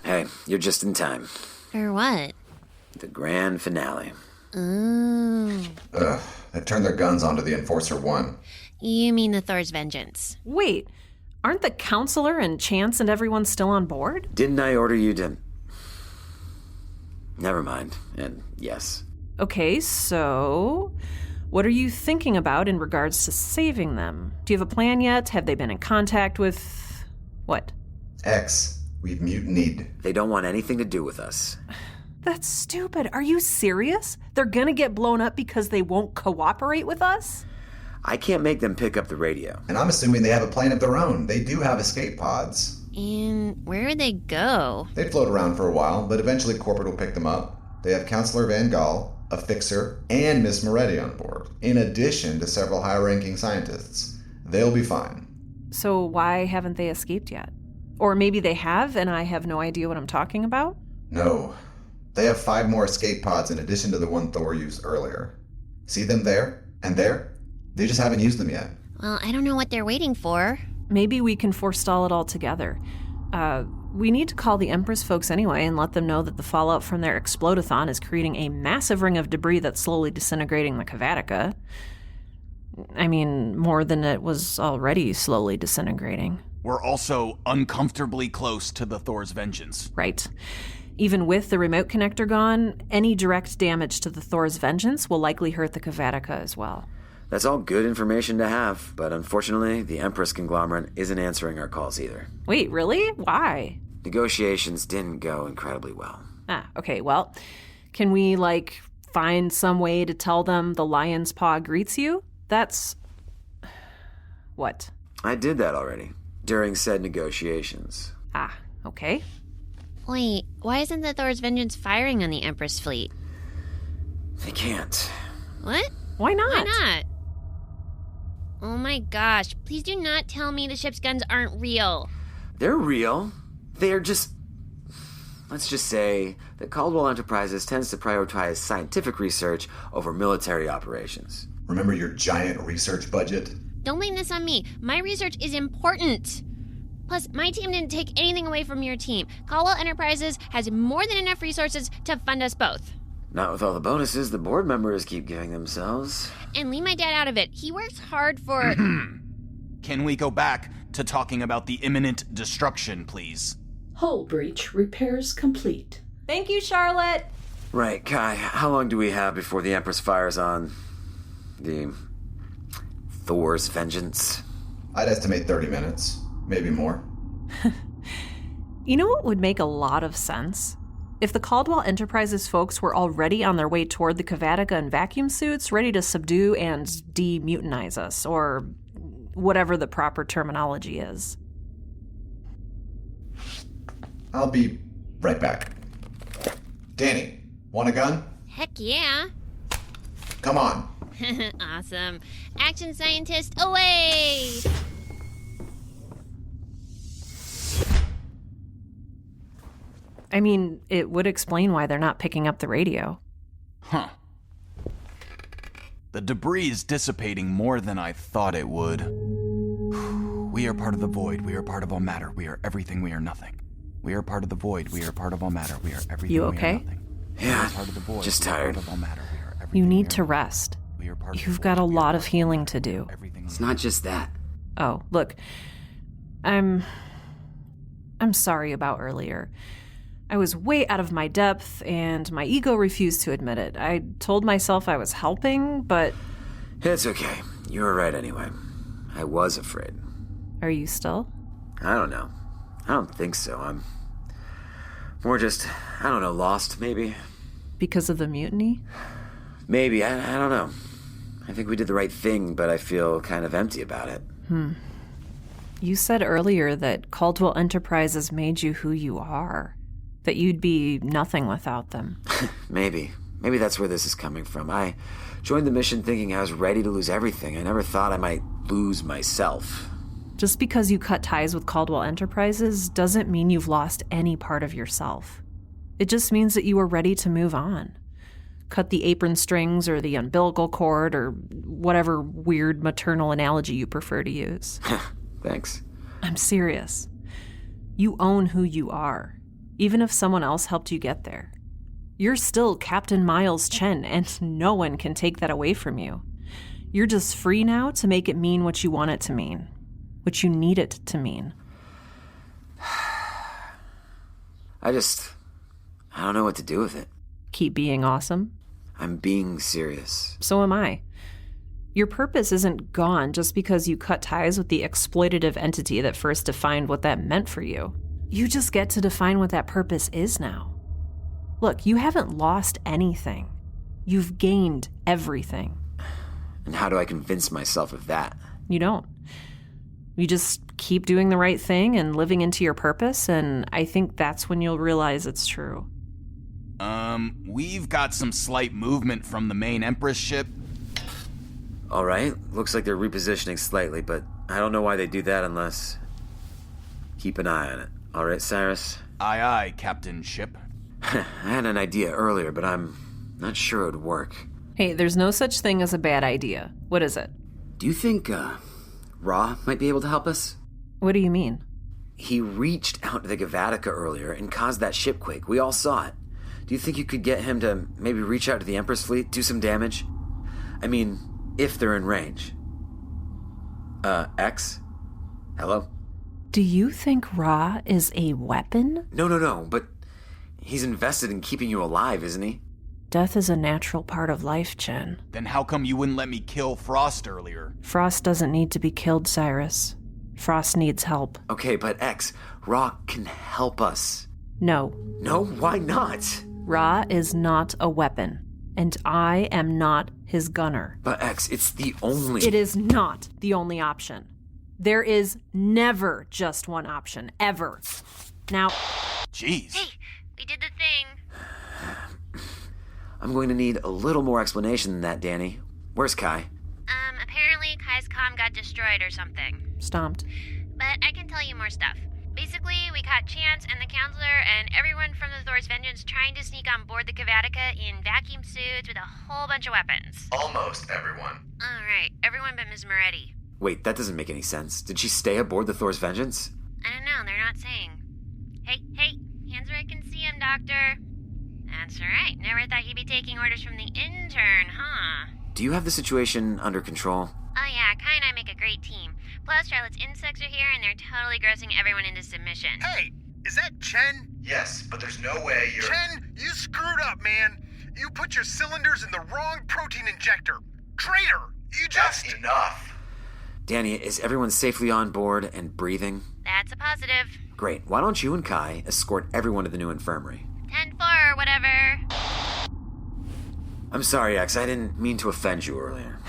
Hey, you're just in time.
For what?
The grand finale.
Oh.
They turned their guns onto the Enforcer 1.
You mean the Thor's Vengeance.
Wait, aren't the counselor and Chance and everyone still on board?
Didn't I order you to... Never mind. And yes.
Okay, so... what are you thinking about in regards to saving them? Do you have a plan yet? Have they been in contact with... what?
X, We've mutinied.
They don't want anything to do with us.
That's stupid. Are you serious? They're gonna get blown up because they won't cooperate with us?
I can't make them pick up the radio.
And I'm assuming they have a plane of their own. They do have escape pods.
And where would they go?
They'd float around for a while, but eventually corporate will pick them up. They have Counselor Van Gaal, a fixer, and Miss Moretti on board, in addition to several high-ranking scientists. They'll be fine.
So why haven't they escaped yet? Or maybe they have and I have no idea what I'm talking about?
No. They have 5 more escape pods in addition to the one Thor used earlier. See them there and there? They just haven't used them yet.
Well, I don't know what they're waiting for.
Maybe we can forestall it all together. We need to call the Empress folks anyway and let them know that the fallout from their explodathon is creating a massive ring of debris that's slowly disintegrating the Kavatica. I mean, more than it was already slowly disintegrating.
We're also uncomfortably close to the Thor's vengeance.
Right. Even with the remote connector gone, any direct damage to the Thor's vengeance will likely hurt the Kavatica as well.
That's all good information to have, but unfortunately, the Empress conglomerate isn't answering our calls either.
Wait, really? Why?
Negotiations didn't go incredibly well.
Okay, well, can we, find some way to tell them the lion's paw greets you? That's... What?
I did that already, during said negotiations.
Okay.
Wait, why isn't the Thor's vengeance firing on the Empress fleet?
They can't.
What?
Why not?
Why not? Oh my gosh, please do not tell me the ship's guns aren't real.
They're real. They're just... Let's just say that Caldwell Enterprises tends to prioritize scientific research over military operations.
Remember your giant research budget?
Don't blame this on me. My research is important. Plus, my team didn't take anything away from your team. Caldwell Enterprises has more than enough resources to fund us both.
Not with all the bonuses the board members keep giving themselves.
And leave my dad out of it. He works hard for...
Can we go back to talking about the imminent destruction, please?
Hull breach repairs complete.
Thank you, Charlotte.
Right, Kai, how long do we have before the Empress fires on the Thor's vengeance?
I'd estimate 30 minutes, maybe more.
You know what would make a lot of sense? If the Caldwell Enterprises folks were already on their way toward the Kavatica in vacuum suits, ready to subdue and demutinize us, or whatever the proper terminology is.
I'll be right back. Danny, want a gun?
Heck yeah.
Come on.
Awesome. Action scientist away!
I mean, it would explain why they're not picking up the radio.
Huh. The debris is dissipating more than I thought it would. We are part of the void. We are part of all matter. We are everything. We are nothing. We are part of the void. We are part of all matter. We are everything.
You okay?
We are nothing.
Yeah,
part of the void.
just
we are
tired.
Part of all matter. We are everything.
You need to rest.
We are part of
You've
the
got a
void.
lot of healing to do.
It's not just that.
Oh, look. I'm sorry about earlier. I was way out of my depth, and my ego refused to admit it. I told myself I was helping, but...
It's okay. You were right anyway. I was afraid.
Are you still?
I don't know. I don't think so. I'm more just, I don't know, lost, maybe?
Because of the mutiny?
Maybe. I don't know. I think we did the right thing, but I feel kind of empty about it.
You said earlier that Caldwell Enterprises made you who you are. That you'd be nothing without them.
Maybe. Maybe that's where this is coming from. I joined the mission thinking I was ready to lose everything. I never thought I might lose myself.
Just because you cut ties with Caldwell Enterprises doesn't mean you've lost any part of yourself. It just means that you were ready to move on. Cut the apron strings or the umbilical cord or whatever weird maternal analogy you prefer to use.
Thanks.
I'm serious. You own who you are, even if someone else helped you get there. You're still Captain Miles Chen, and no one can take that away from you. You're just free now to make it mean what you want it to mean, what you need it to mean.
I don't know what to do with it.
Keep being awesome?
I'm being serious.
So am I. Your purpose isn't gone just because you cut ties with the exploitative entity that first defined what that meant for you. You just get to define what that purpose is now. Look, you haven't lost anything. You've gained everything.
And how do I convince myself of that?
You don't. You just keep doing the right thing and living into your purpose, and I think that's when you'll realize it's true.
We've got some slight movement from the main Empress ship.
All right, looks like they're repositioning slightly, but I don't know why they do that unless... Keep an eye on it. All right, Cyrus?
Aye, aye, Captain Ship.
I had an idea earlier, but I'm not sure it would work.
Hey, there's no such thing as a bad idea. What is it?
Do you think, Ra might be able to help us?
What do you mean?
He reached out to the Gavatica earlier and caused that shipquake. We all saw it. Do you think you could get him to maybe reach out to the Empress fleet, do some damage? I mean, if they're in range. X? Hello?
Do you think Ra is a weapon?
No, but he's invested in keeping you alive, isn't he?
Death is a natural part of life, Chen.
Then how come you wouldn't let me kill Frost earlier?
Frost doesn't need to be killed, Cyrus. Frost needs help.
Okay, but X, Ra can help us.
No.
No? Why not?
Ra is not a weapon, and I am not his gunner.
But X, it's the only...
It is not the only option. There is never just one option, ever. Now...
Jeez.
Hey, we did the thing.
I'm going to need a little more explanation than that, Danny. Where's Kai?
Apparently Kai's comm got destroyed or something.
Stomped.
But I can tell you more stuff. Basically, we caught Chance and the counselor and everyone from the Thor's Vengeance trying to sneak on board the Gavatica in vacuum suits with a whole bunch of weapons.
Almost everyone.
Alright, everyone but Ms. Moretti.
Wait, that doesn't make any sense. Did she stay aboard the Thor's Vengeance?
I don't know, they're not saying. Hey, hands where I can see him, Doctor. That's right, never thought you'd be taking orders from the intern, huh?
Do you have the situation under control?
Oh yeah, Kai and I make a great team. Plus, Charlotte's insects are here and they're totally grossing everyone into submission.
Hey, is that Chen?
Yes, but there's no way you're...
Chen, you screwed up, man. You put your cylinders in the wrong protein injector. Traitor! You just...
That's enough.
Danny, is everyone safely on board and breathing?
That's a positive.
Great. Why don't you and Kai escort everyone to the new infirmary?
10-4 or whatever.
I'm sorry, X. I didn't mean to offend you earlier.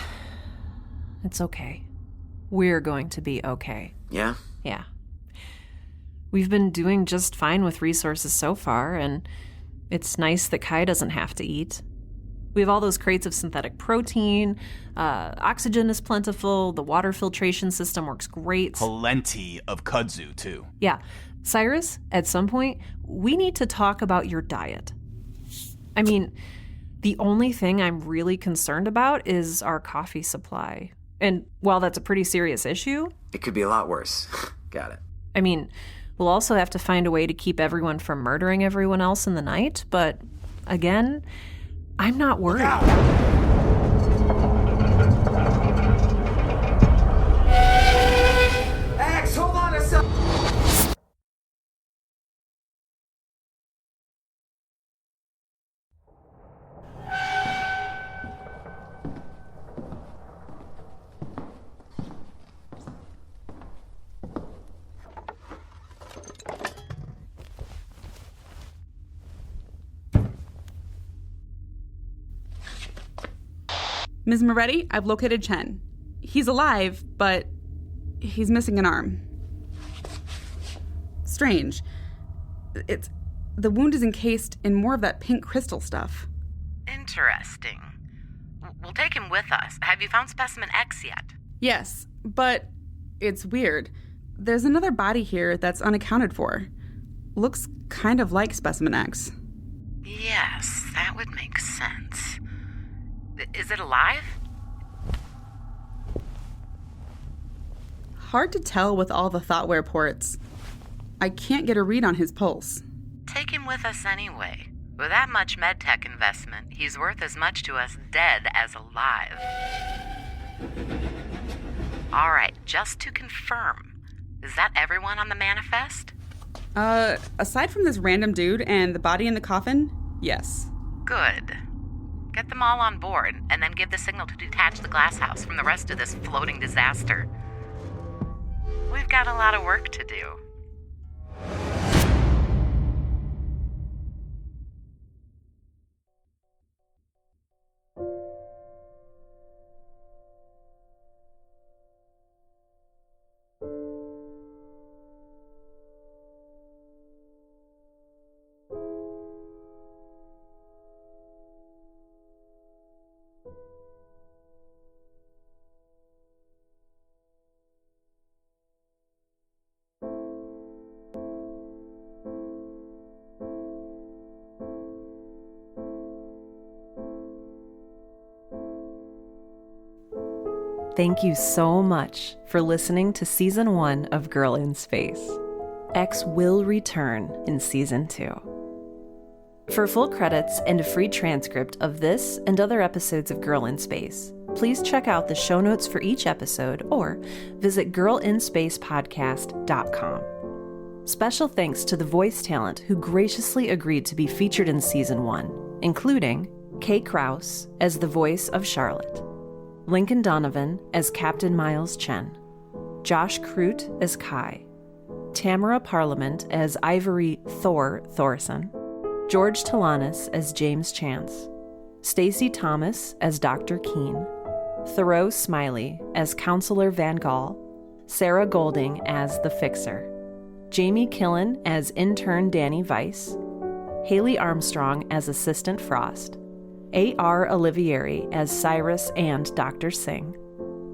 It's okay. We're going to be okay.
Yeah?
Yeah. We've been doing just fine with resources so far, and it's nice that Kai doesn't have to eat. We have all those crates of synthetic protein, oxygen is plentiful, the water filtration system works great.
Plenty of kudzu, too.
Yeah. Cyrus, at some point, we need to talk about your diet. I mean, the only thing I'm really concerned about is our coffee supply. And while that's a pretty serious issue...
It could be a lot worse. Got it.
I mean, we'll also have to find a way to keep everyone from murdering everyone else in the night, but again, I'm not worried.
X, hold on a sec!
Ms. Moretti, I've located Chen. He's alive, but he's missing an arm. Strange. The wound is encased in more of that pink crystal stuff.
Interesting. We'll take him with us. Have you found Specimen X yet?
Yes, but it's weird. There's another body here that's unaccounted for. Looks kind of like Specimen X.
Yes, that would make sense. Is it alive?
Hard to tell with all the thoughtware ports. I can't get a read on his pulse.
Take him with us anyway. With that much medtech investment, he's worth as much to us dead as alive. All right, just to confirm, is that everyone on the manifest?
Aside from this random dude and the body in the coffin, yes.
Good. Get them all on board, and then give the signal to detach the glass house from the rest of this floating disaster. We've got a lot of work to do.
Thank you so much for listening to Season 1 of Girl in Space. X will return in Season 2. For full credits and a free transcript of this and other episodes of Girl in Space, please check out the show notes for each episode or visit girlinspacepodcast.com. Special thanks to the voice talent who graciously agreed to be featured in Season 1, including Kay Krause as the voice of Charlotte, Lincoln Donovan as Captain Miles Chen, Josh Crute as Kai, Tamara Parliament as Ivory Thorson, George Talanis as James Chance, Stacey Thomas as Dr. Keene, Thoreau Smiley as Counselor Van Gaal, Sarah Golding as The Fixer, Jamie Killen as Intern Danny Weiss, Haley Armstrong as Assistant Frost, A.R. Olivieri as Cyrus and Dr. Singh,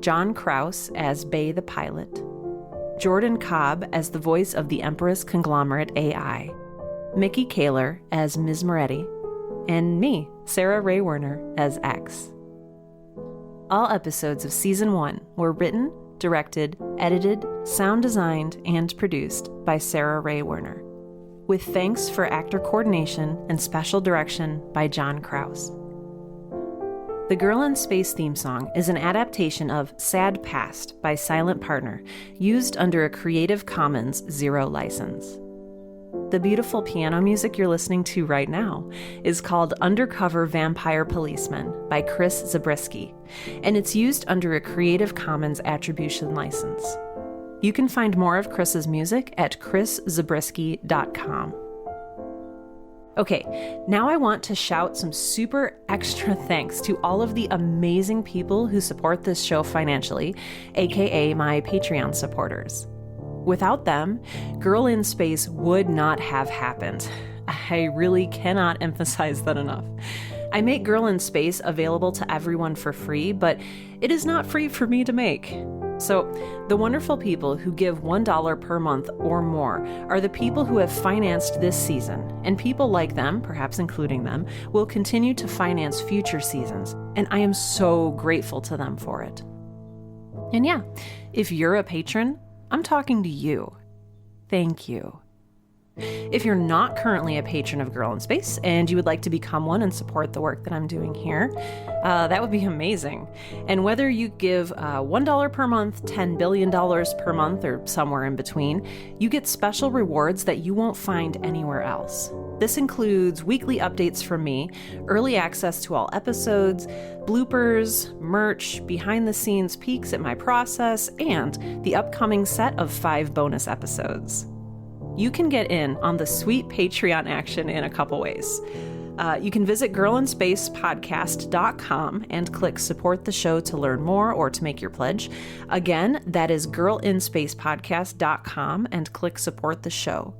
John Krause as Bay the Pilot, Jordan Cobb as the voice of the Empress Conglomerate AI, Mickey Kaler as Ms. Moretti, and me, Sarah Ray Werner, as X. All episodes of Season 1 were written, directed, edited, sound designed, and produced by Sarah Ray Werner, with thanks for actor coordination and special direction by John Krause. The Girl in Space theme song is an adaptation of Sad Past by Silent Partner, used under a Creative Commons Zero license. The beautiful piano music you're listening to right now is called Undercover Vampire Policeman by Chris Zabriskie, and it's used under a Creative Commons Attribution license. You can find more of Chris's music at chriszabriskie.com. Okay, now I want to shout some super extra thanks to all of the amazing people who support this show financially, aka my Patreon supporters. Without them, Girl in Space would not have happened. I really cannot emphasize that enough. I make Girl in Space available to everyone for free, but it is not free for me to make. So, the wonderful people who give $1 per month or more are the people who have financed this season, and people like them, perhaps including them, will continue to finance future seasons, and I am so grateful to them for it. And yeah, if you're a patron, I'm talking to you. Thank you. If you're not currently a patron of Girl in Space and you would like to become one and support the work that I'm doing here, that would be amazing. And whether you give $1 per month, $10 billion per month, or somewhere in between, you get special rewards that you won't find anywhere else. This includes weekly updates from me, early access to all episodes, bloopers, merch, behind-the-scenes peeks at my process, and the upcoming set of 5 bonus episodes. You can get in on the sweet Patreon action in a couple ways. You can visit girlinspacepodcast.com and click support the show to learn more or to make your pledge. Again, that is girlinspacepodcast.com and click support the show.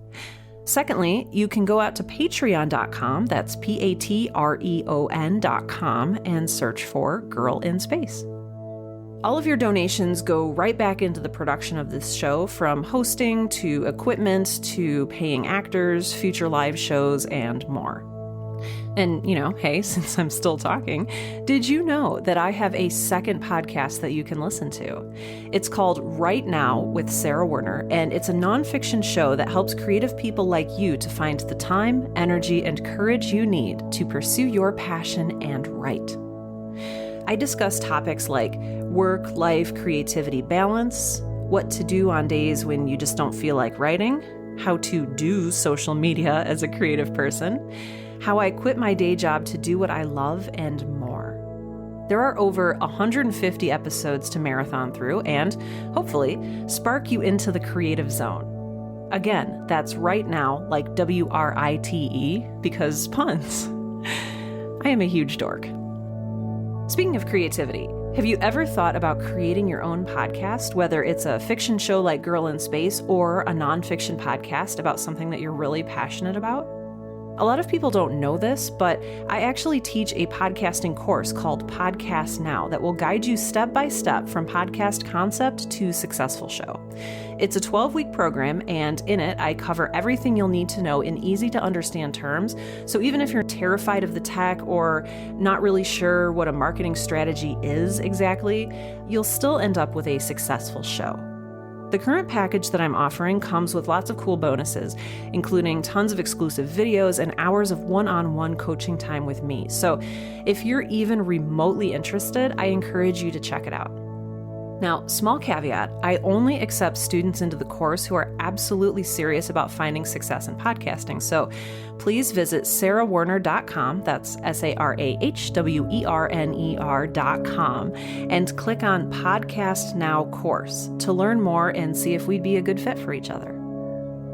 Secondly, you can go out to patreon.com, that's patreon.com, and search for Girl in Space. All of your donations go right back into the production of this show, from hosting to equipment to paying actors, future live shows, and more. And, hey, since I'm still talking, did you know that I have a second podcast that you can listen to? It's called Right Now with Sarah Werner, and it's a nonfiction show that helps creative people like you to find the time, energy, and courage you need to pursue your passion and write. I discuss topics like work, life, creativity balance, what to do on days when you just don't feel like writing, how to do social media as a creative person, how I quit my day job to do what I love, and more. There are over 150 episodes to marathon through and, hopefully, spark you into the creative zone. Again, that's Right Now, like WRITE, because puns. I am a huge dork. Speaking of creativity, have you ever thought about creating your own podcast, whether it's a fiction show like Girl in Space or a nonfiction podcast about something that you're really passionate about? A lot of people don't know this, but I actually teach a podcasting course called Podcast Now that will guide you step by step from podcast concept to successful show. It's a 12-week program, and in it, I cover everything you'll need to know in easy-to-understand terms. So even if you're terrified of the tech or not really sure what a marketing strategy is exactly, you'll still end up with a successful show. The current package that I'm offering comes with lots of cool bonuses, including tons of exclusive videos and hours of one-on-one coaching time with me. So if you're even remotely interested, I encourage you to check it out. Now, small caveat, I only accept students into the course who are absolutely serious about finding success in podcasting. So please visit sarahwerner.com, that's SARAHWERNER.com, and click on Podcast Now course to learn more and see if we'd be a good fit for each other.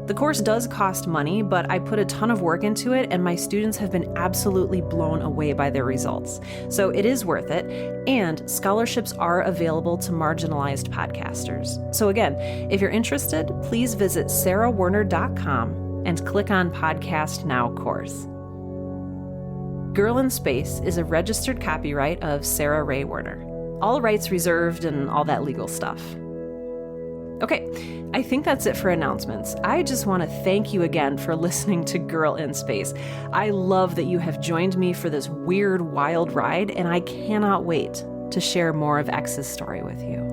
The course does cost money, but I put a ton of work into it, and my students have been absolutely blown away by their results. So it is worth it, and scholarships are available to marginalized podcasters. So again, if you're interested, please visit sarahwerner.com and click on Podcast Now course. Girl in Space is a registered copyright of Sarah Ray Werner. All rights reserved and all that legal stuff. Okay, I think that's it for announcements. I just want to thank you again for listening to Girl in Space. I love that you have joined me for this weird, wild ride, and I cannot wait to share more of X's story with you.